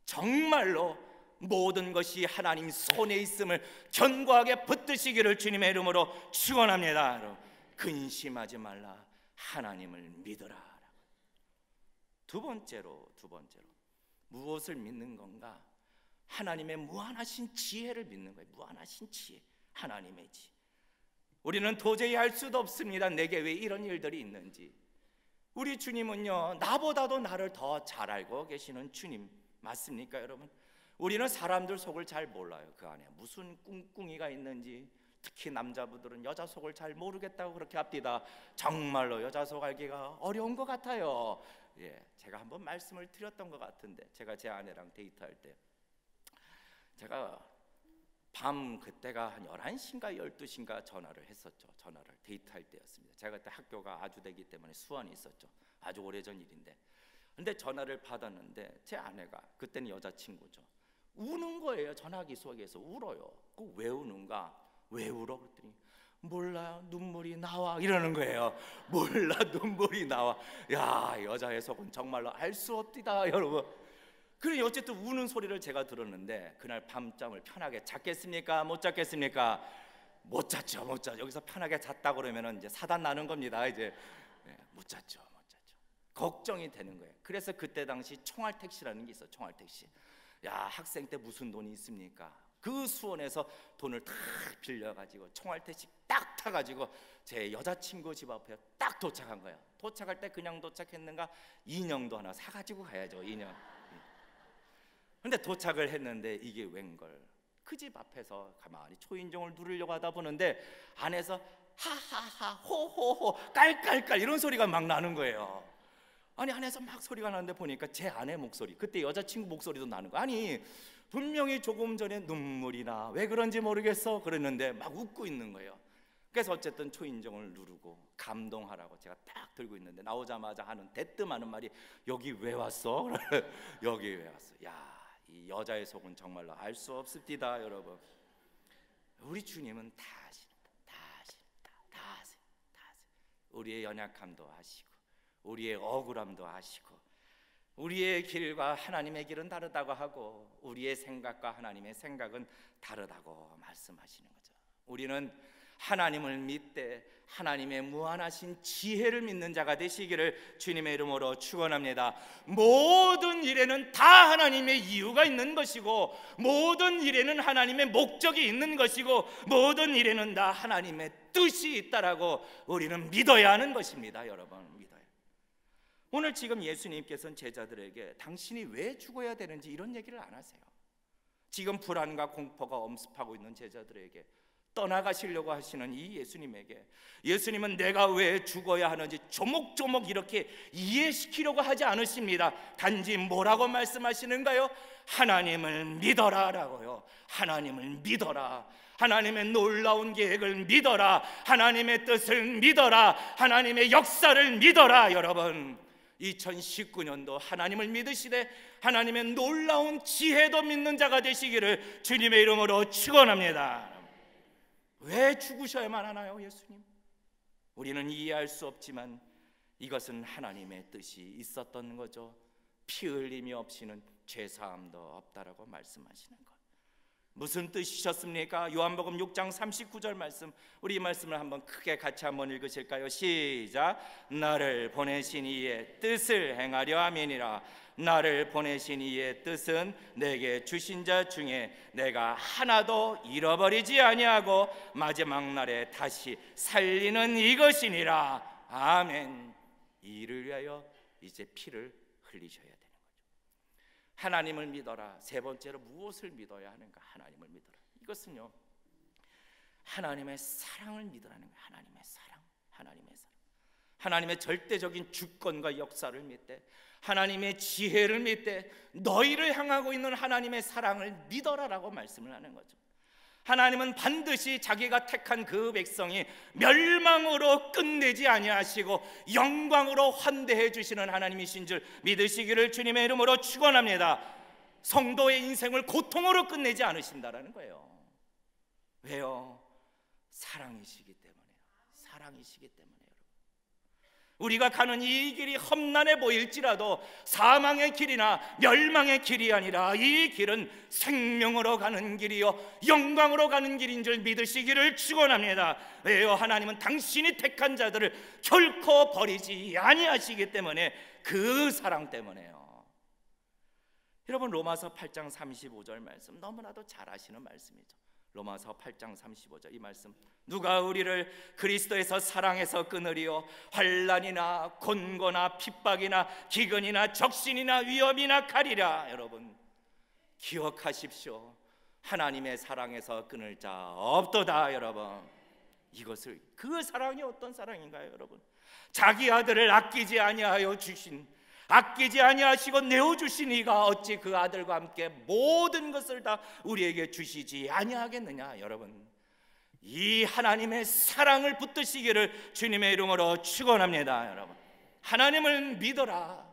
정말로 모든 것이 하나님 손에 있음을 견고하게 붙드시기를 주님의 이름으로 축원합니다. 근심하지 말라, 하나님을 믿으라. 두 번째로 무엇을 믿는 건가? 하나님의 무한하신 지혜를 믿는 거예요. 무한하신 지혜, 하나님의 지혜. 우리는 도저히 알 수도 없습니다. 내게 왜 이런 일들이 있는지. 우리 주님은요, 나보다도 나를 더 잘 알고 계시는 주님 맞습니까, 여러분? 우리는 사람들 속을 잘 몰라요. 그 안에 무슨 꿍꿍이가 있는지. 특히 남자분들은 여자 속을 잘 모르겠다고 그렇게 합디다. 정말로 여자 속 알기가 어려운 것 같아요. 예, 제가 한번 말씀을 드렸던 것 같은데, 제가 제 아내랑 데이트할 때 제가 밤 그때가 한 11시인가 12시인가 전화를 했었죠. 전화를 데이트할 때였습니다. 제가 그때 학교가 아주대기 때문에 수원이 있었죠. 아주 오래전 일인데, 근데 전화를 받았는데 제 아내가, 그때는 여자친구죠, 우는 거예요. 전화기 속에서 울어요. 그 왜 우는가? 왜 울어? 그랬더니 몰라, 눈물이 나와 이러는 거예요. 몰라, 눈물이 나와. 야, 여자의 속은 정말로 알 수 없디다 여러분. 그래 어쨌든 우는 소리를 제가 들었는데 그날 밤잠을 편하게 잤겠습니까? 못 잤겠습니까? 못 잤죠. 못 잤죠. 여기서 편하게 잤다 그러면은 이제 사단 나는 겁니다. 이제 못 잤죠. 못 잤죠. 걱정이 되는 거예요. 그래서 그때 당시 총알 택시라는 게 있어. 총알 택시. 야, 학생 때 무슨 돈이 있습니까? 그 수원에서 돈을 탁 빌려가지고 총알 택시 딱 타가지고 제 여자친구 집 앞에 딱 도착한 거예요. 도착할 때 그냥 도착했는가? 인형도 하나 사가지고 가야죠. 인형. 근데 도착을 했는데 이게 웬걸, 그 집 앞에서 가만히 초인종을 누르려고 하다 보는데 안에서 하하하 호호호 깔깔깔 이런 소리가 막 나는 거예요. 아니 안에서 막 소리가 나는데 보니까 제 아내 목소리, 그때 여자친구 목소리도 나는 거야. 아니 분명히 조금 전에 눈물이 나, 왜 그런지 모르겠어 그랬는데 막 웃고 있는 거예요. 그래서 어쨌든 초인종을 누르고 감동하라고 제가 딱 들고 있는데 나오자마자 하는 대뜸하는 말이 여기 왜 왔어? 여기 왜 왔어? 야, 이 여자의 속은 정말로 알 수 없습니다 여러분. 우리 주님은 다 아십니다. 다 아십니다. 다 아세요. 다 아세요. 우리의 연약함도 아시고 우리의 억울함도 아시고 우리의 길과 하나님의 길은 다르다고 하고 우리의 생각과 하나님의 생각은 다르다고 말씀하시는 거죠. 우리는 하나님을 믿되 하나님의 무한하신 지혜를 믿는 자가 되시기를 주님의 이름으로 축원합니다. 모든 일에는 다 하나님의 이유가 있는 것이고 모든 일에는 하나님의 목적이 있는 것이고 모든 일에는 다 하나님의 뜻이 있다라고 우리는 믿어야 하는 것입니다. 여러분 믿어요. 오늘 지금 예수님께서는 제자들에게 당신이 왜 죽어야 되는지 이런 얘기를 안 하세요. 지금 불안과 공포가 엄습하고 있는 제자들에게 떠나가시려고 하시는 이 예수님에게 예수님은 내가 왜 죽어야 하는지 조목조목 이렇게 이해시키려고 하지 않으십니다. 단지 뭐라고 말씀하시는가요? 하나님을 믿어라 라고요. 하나님을 믿어라. 하나님의 놀라운 계획을 믿어라. 하나님의 뜻을 믿어라. 하나님의 역사를 믿어라. 여러분 2019년도 하나님을 믿으시되 하나님의 놀라운 지혜도 믿는 자가 되시기를 주님의 이름으로 축원합니다. 왜 죽으셔야만 하나요 예수님? 우리는 이해할 수 없지만 이것은 하나님의 뜻이 있었던 거죠. 피 흘림이 없이는 죄사함도 없다라고 말씀하시는 것. 무슨 뜻이셨습니까? 요한복음 6장 39절 말씀, 우리 이 말씀을 한번 크게 같이 한번 읽으실까요? 시작. 나를 보내신 이의 뜻을 행하려 함이니라. 나를 보내신 이의 뜻은 내게 주신 자 중에 내가 하나도 잃어버리지 아니하고 마지막 날에 다시 살리는 이것이니라. 아멘. 이를 위하여 이제 피를 흘리셔야 되는 거죠. 하나님을 믿어라. 세 번째로 무엇을 믿어야 하는가? 하나님을 믿어라. 이것은요 하나님의 사랑을 믿으라는 거예요. 하나님의 사랑, 하나님의 사랑. 하나님의 절대적인 주권과 역사를 믿되 하나님의 지혜를 믿되 너희를 향하고 있는 하나님의 사랑을 믿어라라고 말씀을 하는 거죠. 하나님은 반드시 자기가 택한 그 백성이 멸망으로 끝내지 아니하시고 영광으로 환대해 주시는 하나님이신 줄 믿으시기를 주님의 이름으로 축원합니다. 성도의 인생을 고통으로 끝내지 않으신다라는 거예요. 왜요? 사랑이시기 때문에요. 사랑이시기 때문에. 우리가 가는 이 길이 험난해 보일지라도 사망의 길이나 멸망의 길이 아니라 이 길은 생명으로 가는 길이요 영광으로 가는 길인 줄 믿으시기를 축원합니다. 왜요? 하나님은 당신이 택한 자들을 결코 버리지 아니하시기 때문에, 그 사랑 때문에요. 여러분 로마서 8장 35절 말씀 너무나도 잘 아시는 말씀이죠. 로마서 8장 35절 이 말씀, 누가 우리를 그리스도에서 사랑해서 끊으리요? 환난이나 곤고나 핍박이나 기근이나 적신이나 위험이나 칼이라. 여러분 기억하십시오. 하나님의 사랑에서 끊을 자 없도다. 여러분 이것을, 그 사랑이 어떤 사랑인가요? 여러분 자기 아들을 아끼지 아니하여 주신, 아끼지 아니하시고 내어주신 이가 어찌 그 아들과 함께 모든 것을 다 우리에게 주시지 아니하겠느냐. 여러분 이 하나님의 사랑을 붙드시기를 주님의 이름으로 축원합니다. 여러분 하나님을 믿어라.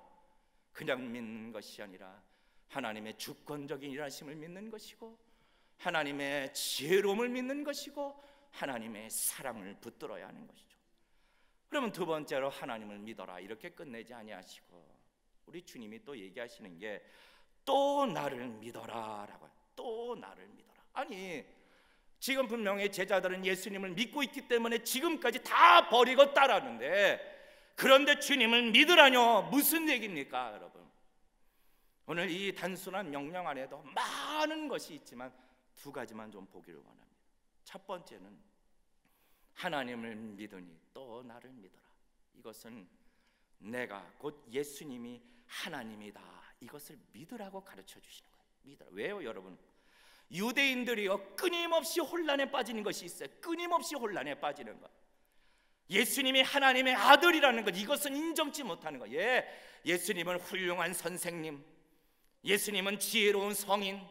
그냥 믿는 것이 아니라 하나님의 주권적인 일하심을 믿는 것이고 하나님의 지혜로움을 믿는 것이고 하나님의 사랑을 붙들어야 하는 것이죠. 그러면 두 번째로 하나님을 믿어라 이렇게 끝내지 아니하시고 우리 주님이 또 얘기하시는 게 또 나를 믿어라 라고 해요. 또 나를 믿어라. 아니 지금 분명히 제자들은 예수님을 믿고 있기 때문에 지금까지 다 버리고 따라하는데, 그런데 주님을 믿으라뇨 무슨 얘기입니까 여러분? 오늘 이 단순한 명령 안에도 많은 것이 있지만 두 가지만 좀 보기를 원합니다. 첫 번째는 하나님을 믿으니 또 나를 믿어라. 이것은 내가 곧 예수님이 하나님이다 이것을 믿으라고 가르쳐 주시는 거예요. 믿으라. 왜요 여러분? 유대인들이요 끊임없이 혼란에 빠지는 것이 있어요. 끊임없이 혼란에 빠지는 것. 예수님이 하나님의 아들이라는 것, 이것은 인정치 못하는 것. 예수님은 훌륭한 선생님, 예수님은 지혜로운 성인,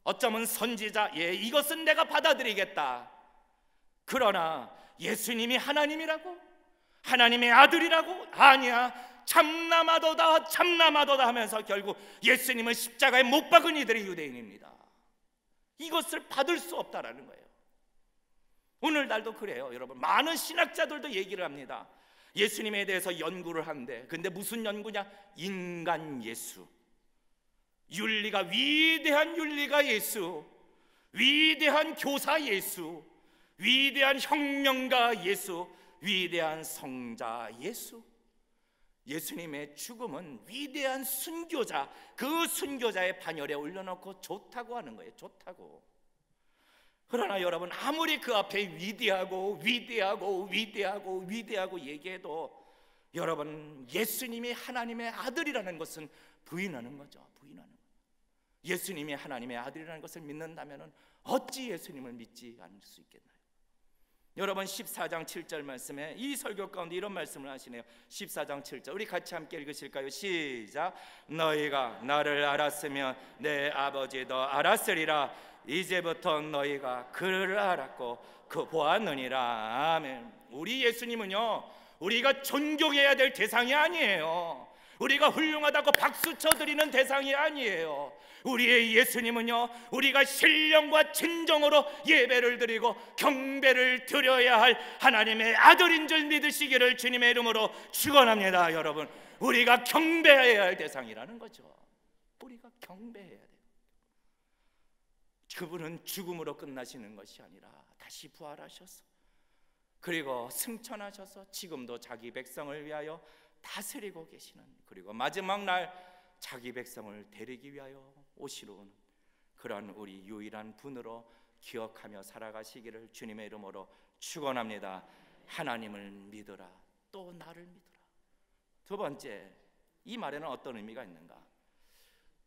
어쩌면 선지자, 이것은 내가 받아들이겠다. 그러나 예수님이 하나님이라고, 하나님의 아들이라고, 아니야 참나마도다 참나마도다 하면서 결국 예수님은 십자가에 못 박은 이들이 유대인입니다. 이것을 받을 수 없다라는 거예요. 오늘날도 그래요 여러분. 많은 신학자들도 얘기를 합니다. 예수님에 대해서 연구를 한대. 근데 무슨 연구냐? 인간 예수, 윤리가, 위대한 윤리가 예수, 위대한 교사 예수, 위대한 혁명가 예수, 위대한 성자 예수. 예수님의 죽음은 위대한 순교자, 그 순교자의 반열에 올려놓고 좋다고 하는 거예요. 좋다고. 그러나 여러분 아무리 그 앞에 위대하고 위대하고 위대하고 위대하고 얘기해도 여러분 예수님이 하나님의 아들이라는 것은 부인하는 거죠. 부인하는 거예요. 예수님이 하나님의 아들이라는 것을 믿는다면 어찌 예수님을 믿지 않을 수 있겠나요? 여러분 14장 7절 말씀에 이 설교 가운데 이런 말씀을 하시네요. 14장 7절 우리 같이 함께 읽으실까요? 시작. 너희가 나를 알았으면 내 아버지도 알았으리라. 이제부터 너희가 그를 알았고 그 보았느니라. 아멘. 우리 예수님은요 우리가 존경해야 될 대상이 아니에요. 우리가 훌륭하다고 박수 쳐드리는 대상이 아니에요. 우리의 예수님은요 우리가 신령과 진정으로 예배를 드리고 경배를 드려야 할 하나님의 아들인 줄 믿으시기를 주님의 이름으로 축원합니다. 여러분 우리가 경배해야 할 대상이라는 거죠. 우리가 경배해야 돼요. 그분은 죽음으로 끝나시는 것이 아니라 다시 부활하셔서 그리고 승천하셔서 지금도 자기 백성을 위하여 다스리고 계시는, 그리고 마지막 날 자기 백성을 데리기 위하여 오시는 그런 우리 유일한 분으로 기억하며 살아가시기를 주님의 이름으로 축원합니다. 하나님을 믿으라. 또 나를 믿으라. 두 번째, 이 말에는 어떤 의미가 있는가?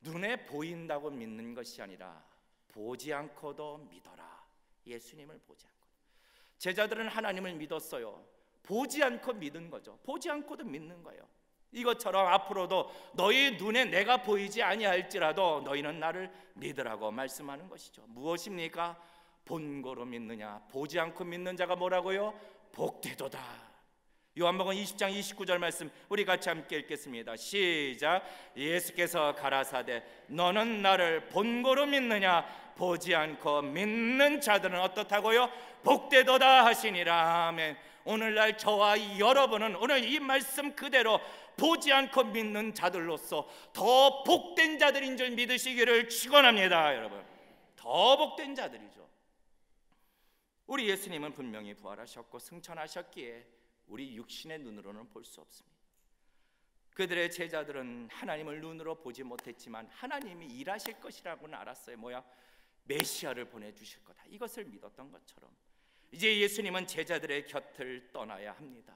눈에 보인다고 믿는 것이 아니라 보지 않고도 믿어라. 예수님을 보지 않고. 제자들은 하나님을 믿었어요. 보지 않고 믿은 거죠. 보지 않고도 믿는 거예요. 이것처럼 앞으로도 너희 눈에 내가 보이지 아니할지라도 너희는 나를 믿으라고 말씀하는 것이죠. 무엇입니까? 본고로 믿느냐? 보지 않고 믿는 자가 뭐라고요? 복되도다. 요한복음 20장 29절 말씀 우리 같이 함께 읽겠습니다. 시작. 예수께서 가라사대 너는 나를 본고로 믿느냐? 보지 않고 믿는 자들은 어떻다고요? 복되도다 하시니라. 아멘. 오늘날 저와 여러분은 오늘 이 말씀 그대로 보지 않고 믿는 자들로서 더 복된 자들인 줄 믿으시기를 축원합니다. 여러분 더 복된 자들이죠. 우리 예수님은 분명히 부활하셨고 승천하셨기에 우리 육신의 눈으로는 볼 수 없습니다. 그들의 제자들은 하나님을 눈으로 보지 못했지만 하나님이 일하실 것이라고는 알았어요. 뭐야? 메시아를 보내주실 거다. 이것을 믿었던 것처럼 이제 예수님은 제자들의 곁을 떠나야 합니다.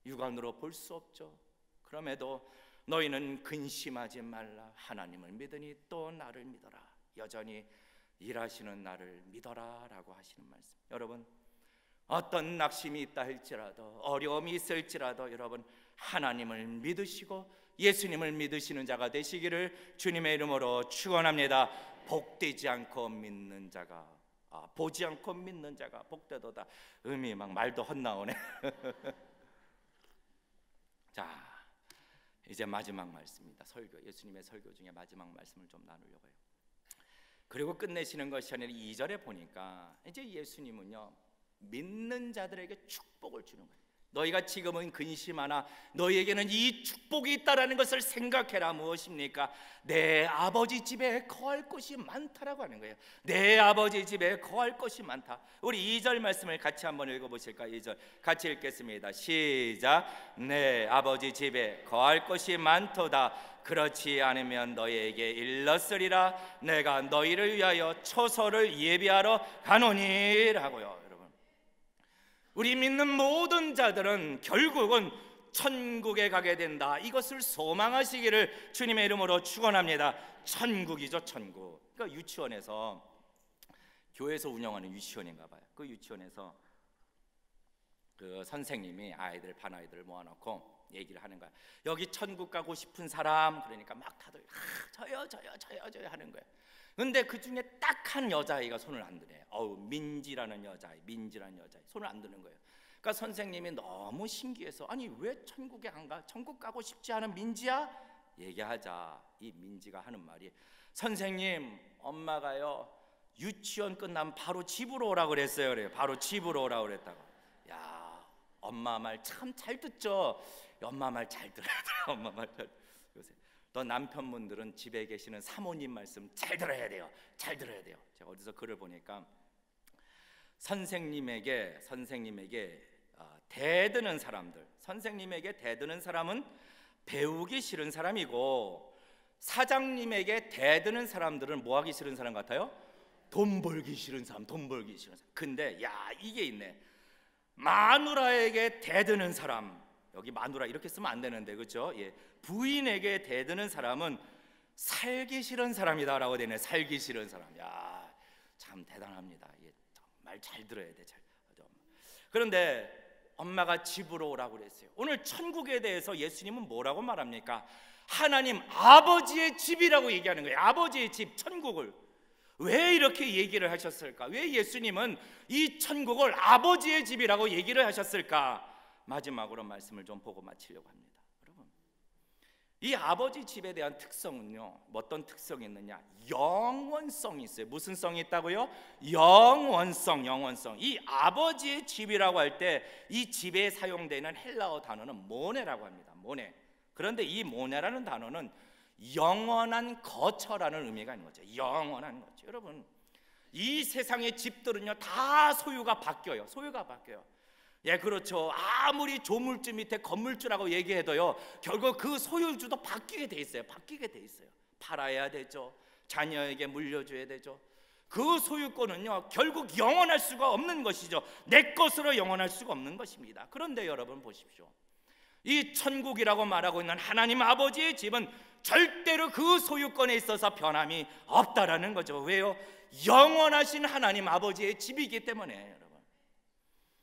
육안으로 볼 수 없죠. 그럼에도 너희는 근심하지 말라. 하나님을 믿으니 또 나를 믿어라. 여전히 일하시는 나를 믿어라 라고 하시는 말씀. 여러분 어떤 낙심이 있다 할지라도 어려움이 있을지라도 여러분 하나님을 믿으시고 예수님을 믿으시는 자가 되시기를 주님의 이름으로 축원합니다. 복되지 않고 믿는 자가 보지 않고 믿는 자가 복되도다. 음이 막 말도 헛나오네. 자 이제 마지막 말씀입니다. 설교, 예수님의 설교 중에 마지막 말씀을 좀 나누려고 해요. 그리고 끝내시는 것이 아니라 2절에 보니까 이제 예수님은요 믿는 자들에게 축복을 주는 거예요. 너희가 지금은 근심하나 너희에게는 이 축복이 있다라는 것을 생각해라. 무엇입니까? 내 아버지 집에 거할 곳이 많다라고 하는 거예요. 내 아버지 집에 거할 곳이 많다. 우리 2절 말씀을 같이 한번 읽어보실까? 2절 같이 읽겠습니다. 시작. 내 아버지 집에 거할 곳이 많도다. 그렇지 않으면 너희에게 일렀으리라. 내가 너희를 위하여 초소를 예비하러 가노니라고요. 우리 믿는 모든 자들은 결국은 천국에 가게 된다. 이것을 소망하시기를 주님의 이름으로 축원합니다. 천국이죠, 천국. 그러니까 유치원에서, 교회에서 운영하는 유치원인가 봐요. 그 유치원에서 그 선생님이 반 아이들을 모아놓고 얘기를 하는 거야. 여기 천국 가고 싶은 사람, 그러니까 막 다들 저요 하는 거야. 근데 그 중에 딱 한 여자아이가 손을 안 드네. 민지라는 여자아이 손을 안 드는 거예요. 그러니까 선생님이 너무 신기해서, 아니 왜 천국에 안 가? 천국 가고 싶지 않은 민지야? 얘기하자. 이 민지가 하는 말이, 선생님, 엄마가요 유치원 끝나면 바로 집으로 오라 그랬어요. 그래요. 바로 집으로 오라 그랬다고. 야, 엄마 말 참 잘 듣죠. 엄마 말 잘 들어야 돼. 엄마 말 잘. 요새 또 남편분들은 집에 계시는 사모님 말씀 잘 들어야 돼요. 잘 들어야 돼요. 제가 어디서 글을 보니까 선생님에게 대드는 사람들, 선생님에게 대드는 사람은 배우기 싫은 사람이고, 사장님에게 대드는 사람들은 뭐 하기 싫은 사람 같아요? 돈 벌기 싫은 사람, 돈 벌기 싫은 사람. 근데 야, 이게 있네. 마누라에게 대드는 사람, 여기 마누라 이렇게 쓰면 안 되는데, 그렇죠? 예, 부인에게 대드는 사람은 살기 싫은 사람이다라고 되네. 살기 싫은 사람. 야, 참 대단합니다. 예, 정말 잘 들어야 돼. 그런데 엄마가 집으로 오라고 그랬어요. 오늘 천국에 대해서 예수님은 뭐라고 말합니까? 하나님 아버지의 집이라고 얘기하는 거예요. 아버지의 집, 천국을. 왜 이렇게 얘기를 하셨을까? 왜 예수님은 이 천국을 아버지의 집이라고 얘기를 하셨을까? 마지막으로 말씀을 좀 보고 마치려고 합니다. 여러분, 이 아버지 집에 대한 특성은요, 어떤 특성이 있느냐? 영원성이 있어요. 무슨 성이 있다고요? 영원성. 이 아버지의 집이라고 할 때 이 집에 사용되는 헬라어 단어는 모네라고 합니다. 모네. 그런데 이 모네라는 단어는 영원한 거처라는 의미가 있는 거죠. 영원한 거처. 여러분, 이 세상의 집들은요 다 소유가 바뀌어요. 예, 그렇죠. 아무리 조물주 밑에 건물주라고 얘기해도요, 결국 그 소유주도 바뀌게 돼 있어요. 팔아야 되죠. 자녀에게 물려줘야 되죠. 그 소유권은요 결국 영원할 수가 없는 것이죠. 내 것으로 영원할 수가 없는 것입니다. 그런데 여러분 보십시오. 이 천국이라고 말하고 있는 하나님 아버지의 집은 절대로 그 소유권에 있어서 변함이 없다라는 거죠. 왜요? 영원하신 하나님 아버지의 집이기 때문에. 여러분,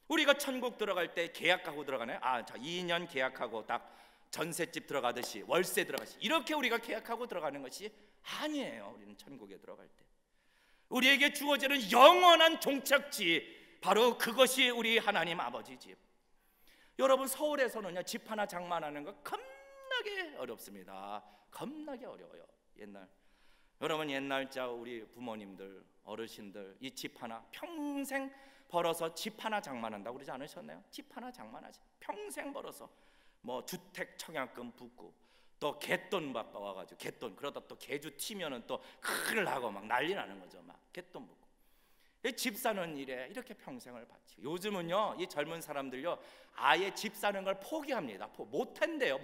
우리가 천국 들어갈 때 계약하고 들어가나요? 2년 계약하고 딱 전셋집 들어가듯이, 월세 들어가듯이 이렇게 우리가 계약하고 들어가는 것이 아니에요. 우리는 천국에 들어갈 때 우리에게 주어지는 영원한 종착지, 바로 그것이 우리 하나님 아버지 집. 여러분, 서울에서는요 집 하나 장만하는 거 겁나게 어렵습니다. 겁나게 어려워요. 여러분 옛날 우리 부모님들, 어르신들 이 집 하나 평생 벌어서 집 하나 장만한다고 그러지 않으셨나요? 집 하나 장만하지. 평생 벌어서 뭐 주택 청약금 붓고 또 갯돈 와가지고 갯돈, 그러다 또 개주 튀면은 또 큰일 나고 막 난리 나는 거죠. 막 갯돈 붓고. 집 사는 일에 이렇게 평생을 바치고, 요즘은요 이 젊은 사람들요 아예 집 사는 걸 포기합니다. 못한대요.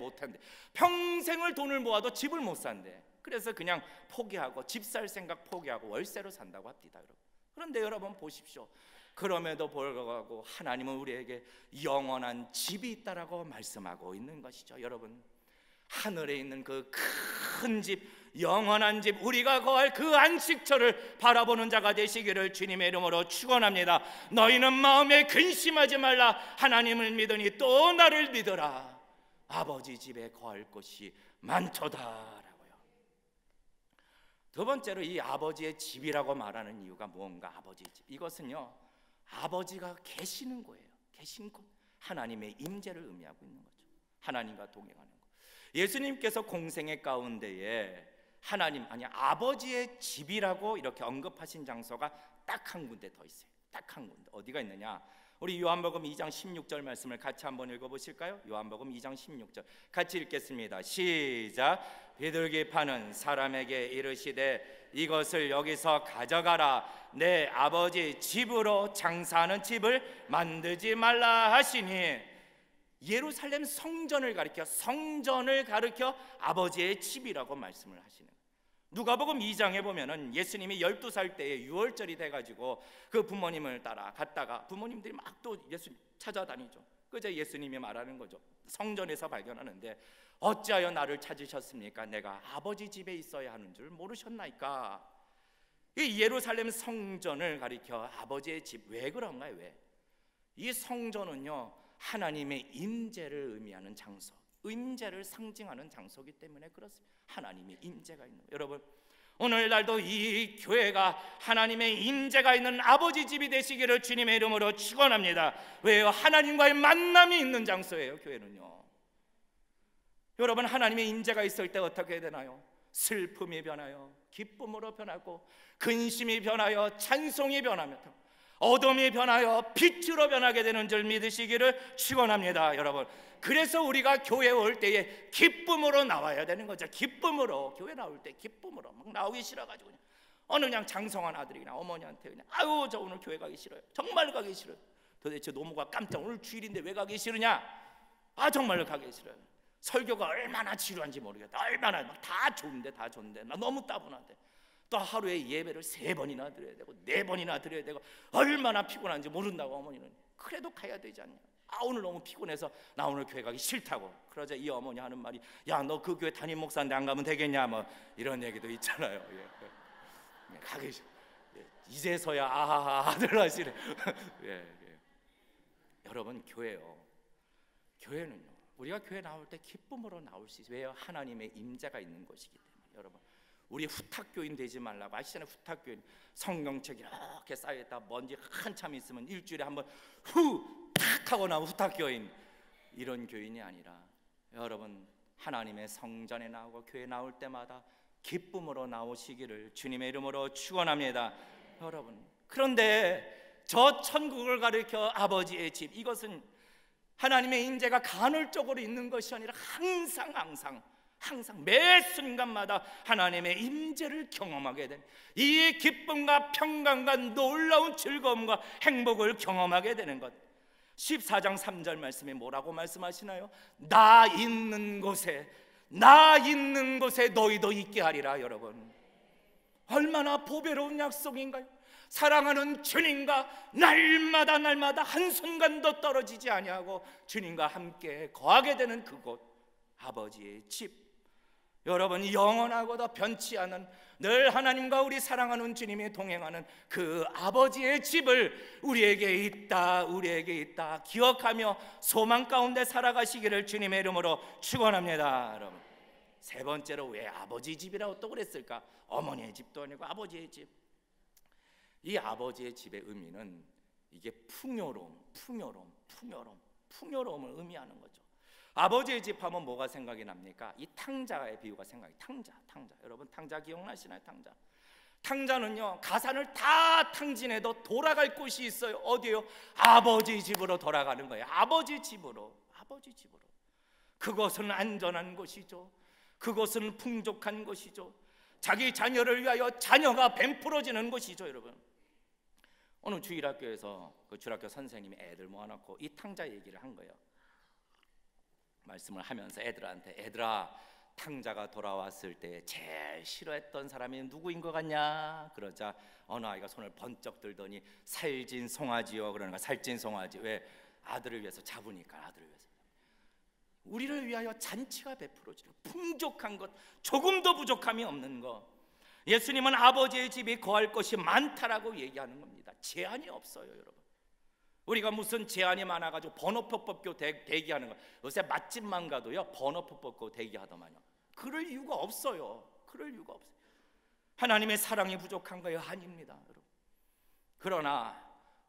평생을 돈을 모아도 집을 못 산대. 그래서 그냥 포기하고 집 살 생각 포기하고 월세로 산다고 합니다. 여러분. 그런데 여러분 보십시오. 그럼에도 불구하고 하나님은 우리에게 영원한 집이 있다라고 말씀하고 있는 것이죠. 여러분, 하늘에 있는 그 큰 집, 영원한 집, 우리가 거할 그 안식처를 바라보는 자가 되시기를 주님의 이름으로 축원합니다. 너희는 마음에 근심하지 말라. 하나님을 믿으니 또 나를 믿어라. 아버지 집에 거할 곳이 많도다라고요. 두 번째로 이 아버지의 집이라고 말하는 이유가 무언가? 아버지의 집, 이것은요 아버지가 계시는 거예요. 계신 곳, 하나님의 임재를 의미하고 있는 거죠. 하나님과 동행하는 것. 예수님께서 공생애 가운데에 아버지의 집이라고 이렇게 언급하신 장소가 딱 한 군데 더 있어요. 딱 한 군데 어디가 있느냐? 우리 요한복음 2장 16절 말씀을 같이 한번 읽어보실까요? 요한복음 2장 16절 같이 읽겠습니다. 시작. 비둘기 파는 사람에게 이르시되 이것을 여기서 가져가라. 내 아버지 집으로 장사하는 집을 만들지 말라 하시니, 예루살렘 성전을 가리켜 아버지의 집이라고 말씀을 하시는 거예요. 누가복음 2장에 보면은 예수님이 12살 때에 유월절이 돼가지고 그 부모님을 따라 갔다가 부모님들이 막 또 예수님 찾아다니죠. 그저 예수님이 말하는 거죠. 성전에서 발견하는데 어찌하여 나를 찾으셨습니까? 내가 아버지 집에 있어야 하는 줄 모르셨나이까? 이 예루살렘 성전을 가리켜 아버지의 집, 왜 그런가요? 왜? 이 성전은요 하나님의 임재를 의미하는 장소, 임재를 상징하는 장소이기 때문에 그렇습니다. 하나님의 임재가 있는 거예요. 여러분, 오늘날도 이 교회가 하나님의 임재가 있는 아버지 집이 되시기를 주님의 이름으로 축원합니다. 왜요? 하나님과의 만남이 있는 장소예요. 교회는요. 여러분, 하나님의 임재가 있을 때 어떻게 되나요? 슬픔이 변하여 기쁨으로 변하고, 근심이 변하여 찬송이 변하며, 어둠이 변하여 빛으로 변하게 되는 줄 믿으시기를 축원합니다. 여러분, 그래서 우리가 교회에 올 때에 기쁨으로 나와야 되는 거죠. 기쁨으로, 교회 나올 때 기쁨으로 막 나오기 싫어가지고 어느 그냥 장성한 아들이 그냥 어머니한테 그냥 아유 저 오늘 교회 가기 싫어요. 정말 가기 싫어요. 도대체 노모가 깜짝 오늘 주일인데 왜 가기 싫으냐? 아 정말로 가기 싫어요. 설교가 얼마나 지루한지 모르겠다. 얼마나 막 다 좋은데 나 너무 따분한데 또 하루에 예배를 3번이나 드려야 되고 4번이나 드려야 되고 얼마나 피곤한지 모른다고 어머니는. 그래도 가야 되지 않냐? 아 오늘 너무 피곤해서 나 오늘 교회 가기 싫다고. 그러자 이 어머니 하는 말이 야 너 그 교회 담임 목사인데 안 가면 되겠냐 뭐 이런 얘기도 있잖아요. 예. 가기 싫어. 이제서야 아들 하시네. 예. 여러분, 교회는요 우리가 교회 나올 때 기쁨으로 나올 수 있어요. 왜요? 하나님의 임재가 있는 곳이기 때문에. 여러분, 우리 후탁교인 되지 말라고. 아시잖아요. 후탁교인 성경책 이렇게 쌓여있다 먼지 한참 있으면 일주일에 한번 탁 하고 나면 후탁교인, 이런 교인이 아니라 여러분 하나님의 성전에 나오고 교회 나올 때마다 기쁨으로 나오시기를 주님의 이름으로 축원합니다. 여러분, 그런데 저 천국을 가리켜 아버지의 집, 이것은 하나님의 임재가 간헐적으로 있는 것이 아니라 항상 매 순간마다 하나님의 임재를 경험하게 되는, 이 기쁨과 평강과 놀라운 즐거움과 행복을 경험하게 되는 것. 14장 3절 말씀에 뭐라고 말씀하시나요? 나 있는 곳에 너희도 있게 하리라. 여러분, 얼마나 보배로운 약속인가요? 사랑하는 주님과 날마다 한순간도 떨어지지 아니하고 주님과 함께 거하게 되는 그곳, 아버지의 집. 여러분, 영원하고도 변치 않은 늘 하나님과 우리 사랑하는 주님이 동행하는 그 아버지의 집을 우리에게 있다 기억하며 소망 가운데 살아가시기를 주님의 이름으로 축원합니다. 여러분, 세 번째로 왜 아버지 집이라고 또 그랬을까? 어머니의 집도 아니고 아버지의 집. 이 아버지의 집의 의미는 이게 풍요로움을 의미하는 거죠. 아버지의 집 하면 뭐가 생각이 납니까? 이 탕자의 비유가 생각이. 탕자. 여러분, 탕자 기억나시나요? 탕자는요 가산을 다 탕진해도 돌아갈 곳이 있어요. 어디요? 아버지 집으로 돌아가는 거예요. 아버지 집으로. 그것은 안전한 곳이죠. 그것은 풍족한 곳이죠. 자기 자녀를 위하여 자녀가 뱀풀어지는 곳이죠. 여러분, 어느 주일학교에서 그 주일학교 선생님이 애들 모아놓고 이 탕자 얘기를 한 거예요. 말씀을 하면서 애들한테, 애들아, 탕자가 돌아왔을 때 제일 싫어했던 사람이 누구인 것 같냐? 그러자 어느 아이가 손을 번쩍 들더니 살찐 송아지요. 그러니까 살찐 송아지. 왜? 아들을 위해서 잡으니까. 아들을 위해서. 우리를 위하여 잔치가 베풀어지고 풍족한 것, 조금도 부족함이 없는 것. 예수님은 아버지의 집이 거할 것이 많다라고 얘기하는 겁니다. 제한이 없어요. 여러분, 우리가 무슨 제한이 많아가지고 번호표 뽑고 대기하는 거. 요새 맛집만 가도요 번호표 뽑고 대기하더만요. 그럴 이유가 없어요. 하나님의 사랑이 부족한 거예요? 아닙니다. 여러분, 그러나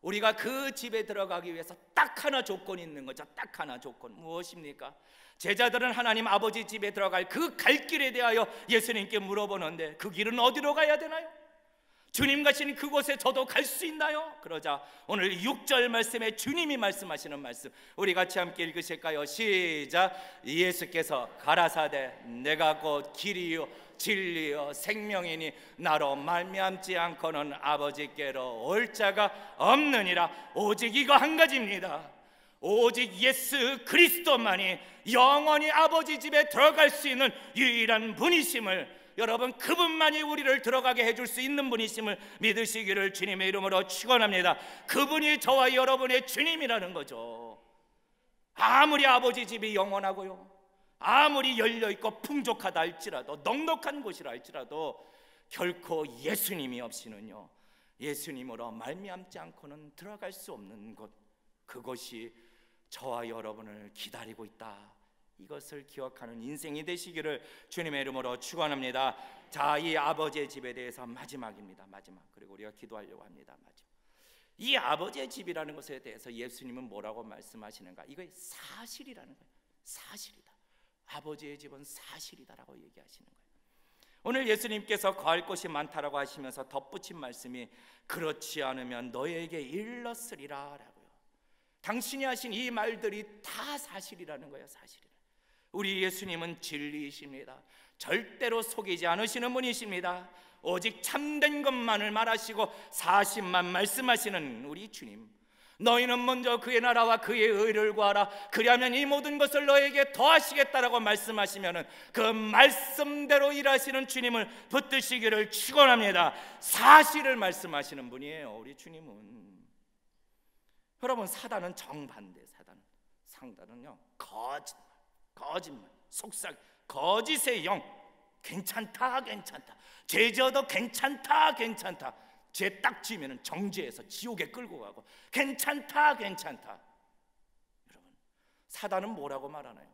우리가 그 집에 들어가기 위해서 딱 하나 조건이 있는 거죠. 딱 하나 조건. 무엇입니까? 제자들은 하나님 아버지 집에 들어갈 그 갈 길에 대하여 예수님께 물어보는데 그 길은 어디로 가야 되나요? 주님 가신 그곳에 저도 갈 수 있나요? 그러자 오늘 6절 말씀에 주님이 말씀하시는 말씀 우리 같이 함께 읽으실까요? 시작. 예수께서 가라사대 내가 곧 길이요 진리요 생명이니 나로 말미암지 않고는 아버지께로 올 자가 없느니라. 오직 이거 한 가지입니다. 오직 예수 그리스도만이 영원히 아버지 집에 들어갈 수 있는 유일한 분이심을, 여러분 그분만이 우리를 들어가게 해줄 수 있는 분이심을 믿으시기를 주님의 이름으로 축원합니다. 그분이 저와 여러분의 주님이라는 거죠. 아무리 아버지 집이 영원하고요, 아무리 열려있고 풍족하다 할지라도, 넉넉한 곳이라 할지라도 결코 예수님이 없이는요, 예수님으로 말미암지 않고는 들어갈 수 없는 곳, 그것이 저와 여러분을 기다리고 있다. 이것을 기억하는 인생이 되시기를 주님의 이름으로 축원합니다. 자, 이 아버지의 집에 대해서 마지막입니다. 마지막. 그리고 우리가 기도하려고 합니다. 마지막. 이 아버지의 집이라는 것에 대해서 예수님은 뭐라고 말씀하시는가? 이거 사실이라는 거예요. 사실이다. 아버지의 집은 사실이다라고 얘기하시는 거예요. 오늘 예수님께서 거할 곳이 많다라고 하시면서 덧붙인 말씀이 그렇지 않으면 너에게 일렀으리라 라고요. 당신이 하신 이 말들이 다 사실이라는 거예요. 사실이라. 우리 예수님은 진리이십니다. 절대로 속이지 않으시는 분이십니다. 오직 참된 것만을 말하시고 사실만 말씀하시는 우리 주님. 너희는 먼저 그의 나라와 그의 의를 구하라. 그리하면 이 모든 것을 너에게 더하시겠다라고 말씀하시면은 그 말씀대로 일하시는 주님을 붙드시기를 축원합니다. 사실을 말씀하시는 분이에요. 우리 주님은. 여러분, 사단은 정반대. 상단은요 거짓말, 속삭, 거짓의 영. 괜찮다. 죄 지어도 괜찮다. 죄 딱 지으면 정죄해서 지옥에 끌고 가고 괜찮다. 여러분, 사단은 뭐라고 말하나요?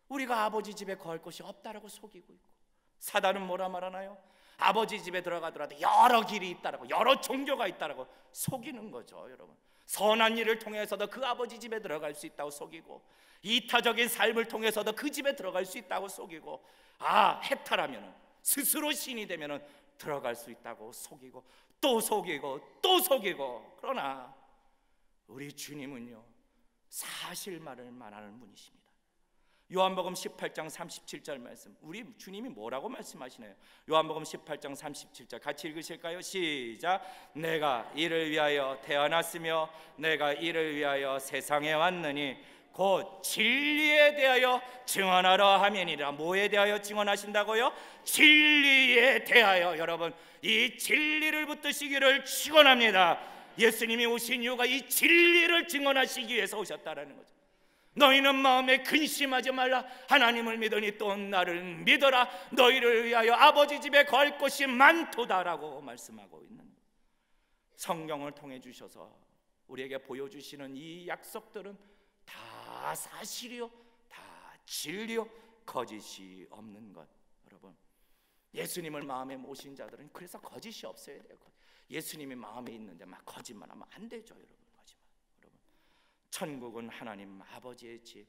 우리가 아버지 집에 거할 곳이 없다라고 속이고 있고, 사단은 뭐라 말하나요? 아버지 집에 들어가더라도 여러 길이 있다라고, 여러 종교가 있다라고 속이는 거죠. 여러분, 선한 일을 통해서도 그 아버지 집에 들어갈 수 있다고 속이고, 이타적인 삶을 통해서도 그 집에 들어갈 수 있다고 속이고, 해탈하면 스스로 신이 되면 들어갈 수 있다고 속이고 또 속이고. 그러나 우리 주님은요, 사실만을 말하는 분이십니다. 요한복음 18장 37절 말씀, 우리 주님이 뭐라고 말씀하시나요? 요한복음 18장 37절 같이 읽으실까요? 시작. 내가 이를 위하여 태어났으며 내가 이를 위하여 세상에 왔느니 곧 진리에 대하여 증언하러 함이니라. 뭐에 대하여 증언하신다고요? 진리에 대하여. 여러분, 이 진리를 붙드시기를 축원합니다. 예수님이 오신 이유가 이 진리를 증언하시기 위해서 오셨다라는 거죠. 너희는 마음에 근심하지 말라. 하나님을 믿으니 또 나를 믿어라. 너희를 위하여 아버지 집에 거할 곳이 많도다라고 말씀하고 있는, 성경을 통해 주셔서 우리에게 보여주시는 이 약속들은 다 사실이요, 다 진리요, 거짓이 없는 것. 여러분, 예수님을 마음에 모신 자들은 그래서 거짓이 없어야 돼요. 예수님이 마음에 있는데 막 거짓말하면 안 되죠. 여러분, 여러분, 천국은 하나님 아버지의 집,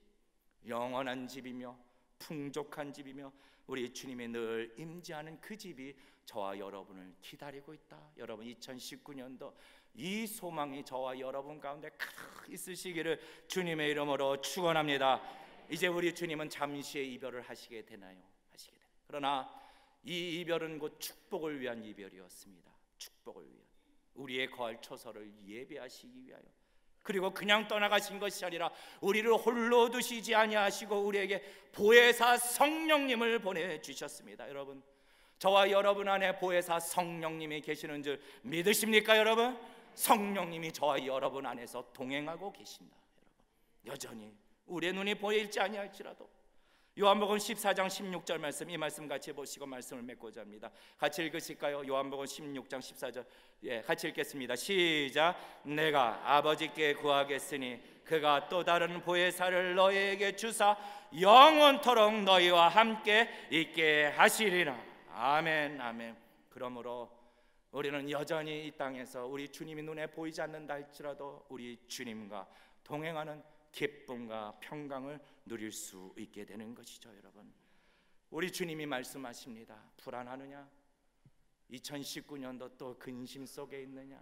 영원한 집이며 풍족한 집이며 우리 주님이 늘 임재하는 그 집이 저와 여러분을 기다리고 있다. 여러분, 2019년도 이 소망이 저와 여러분 가운데 있으시기를 주님의 이름으로 축원합니다. 이제 우리 주님은 잠시의 이별을 하시게 되나요? 그러나 이 이별은 곧 축복을 위한 이별이었습니다. 축복을 위한, 우리의 거할 처소를 예배하시기 위하여. 그리고 그냥 떠나가신 것이 아니라 우리를 홀로 두시지 아니하시고 우리에게 보혜사 성령님을 보내주셨습니다. 여러분, 저와 여러분 안에 보혜사 성령님이 계시는 줄 믿으십니까? 여러분, 성령님이 저와 여러분 안에서 동행하고 계신다. 여러분, 여전히 우리의 눈이 보일지 아니할지라도 요한복음 14장 16절 말씀, 이 말씀 같이 보시고 말씀을 맺고자 합니다. 같이 읽으실까요? 요한복음 16장 14절 같이 읽겠습니다. 시작. 내가 아버지께 구하겠으니 그가 또 다른 보혜사를 너희에게 주사 영원토록 너희와 함께 있게 하시리라. 아멘, 아멘. 그러므로 우리는 여전히 이 땅에서 우리 주님이 눈에 보이지 않는다 할지라도 우리 주님과 동행하는 기쁨과 평강을 누릴 수 있게 되는 것이죠. 여러분, 우리 주님이 말씀하십니다. 불안하느냐? 2019년도 또 근심 속에 있느냐?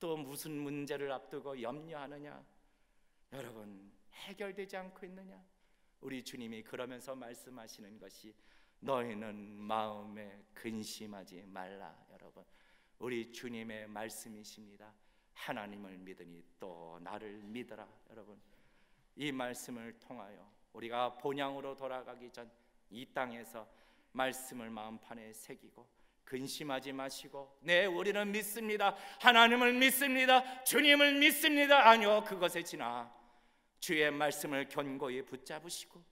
또 무슨 문제를 앞두고 염려하느냐? 여러분, 해결되지 않고 있느냐? 우리 주님이 그러면서 말씀하시는 것이 너희는 마음에 근심하지 말라. 여러분, 우리 주님의 말씀이십니다. 하나님을 믿으니 또 나를 믿어라. 여러분, 이 말씀을 통하여 우리가 본향으로 돌아가기 전 이 땅에서 말씀을 마음판에 새기고 근심하지 마시고, 네, 우리는 믿습니다, 하나님을 믿습니다, 주님을 믿습니다. 아니요, 그것에 지나 주의 말씀을 견고히 붙잡으시고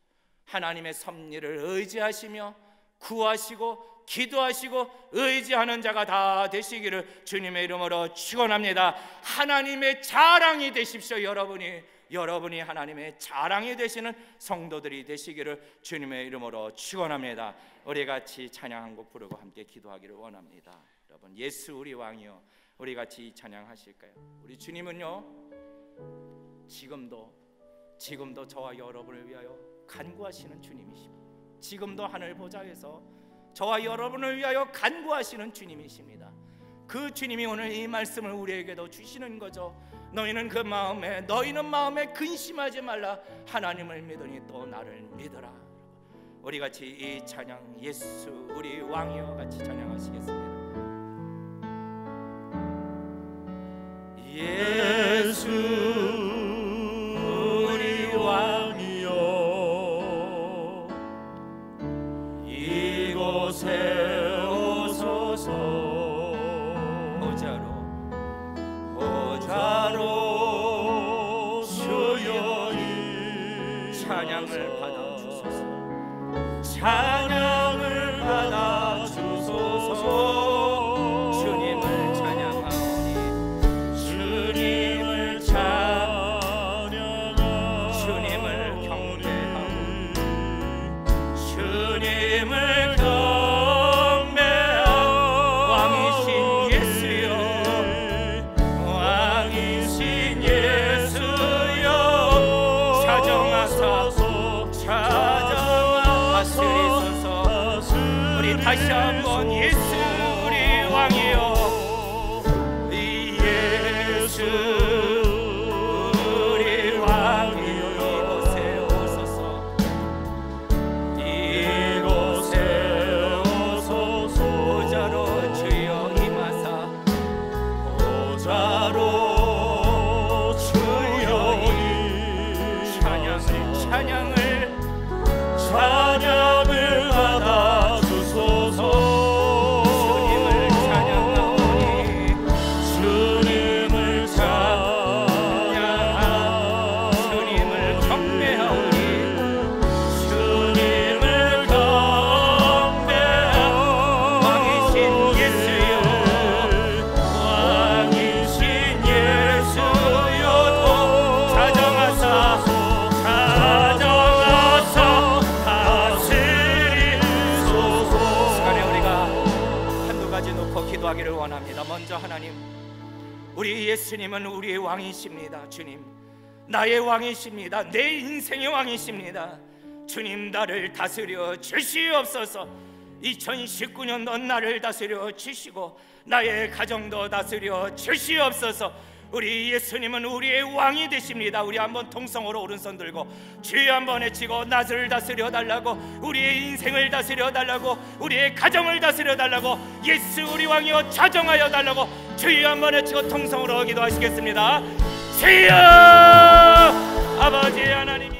하나님의 섭리를 의지하시며 구하시고 기도하시고 의지하는 자가 다 되시기를 주님의 이름으로 축원합니다. 하나님의 자랑이 되십시오. 여러분이 하나님의 자랑이 되시는 성도들이 되시기를 주님의 이름으로 축원합니다. 우리 같이 찬양 한 곡 부르고 함께 기도하기를 원합니다. 여러분, 예수 우리 왕이요, 우리 같이 찬양하실까요? 우리 주님은요, 지금도 저와 여러분을 위하여 간구하시는 주님이십니다. 지금도 하늘 보좌에서 저와 여러분을 위하여 간구하시는 주님이십니다. 그 주님이 오늘 이 말씀을 우리에게도 주시는 거죠. 너희는 마음에 근심하지 말라. 하나님을 믿으니 또 나를 믿어라. 우리 같이 이 찬양, 예수 우리 왕이여 같이 찬양하시겠습니다. 예수 우리 왕이여 이곳에 오소서. 보좌로 주여 이 찬양을 받아 주소서. 찬양을 받아 주소서. 주님을 찬양하오니 주님을 찬양하오니 주님을 경배하오니 주님을 경배하오니 왕이신 예수여, 왕이신 예수여, 찾아가시리소서. 우리 다시 한번 예수 우리 왕이여, 이 예수 우리 왕이여 이곳에 오소서. 이곳에 오소서. 보좌로 주여 임하사 보좌로 주여 찬양을 받아 주소서. 주님을 찬양하오니 주님을 찬양하오니 주님을 경배하오니 주님을 경배하오니 왕이신 예수여, 왕이신 예수여, 찾아가사 기도하기를 원합니다. 먼저 하나님, 우리 예수님은 우리의 왕이십니다. 주님, 나의 왕이십니다. 내 인생의 왕이십니다. 주님, 나를 다스려 주시옵소서. 2019년도 나를 다스려 주시고 나의 가정도 다스려 주시옵소서. 우리 예수님은 우리의 왕이 되십니다. 우리 한번 통성으로 오른손 들고 주여 한번 외치고 나를 다스려 달라고, 우리의 인생을 다스려 달라고, 우리의 가정을 다스려 달라고, 예수 우리 왕이여 자정하여 달라고 주여 한번 외치고 통성으로 기도하시겠습니다. 주여, 아버지 하나님.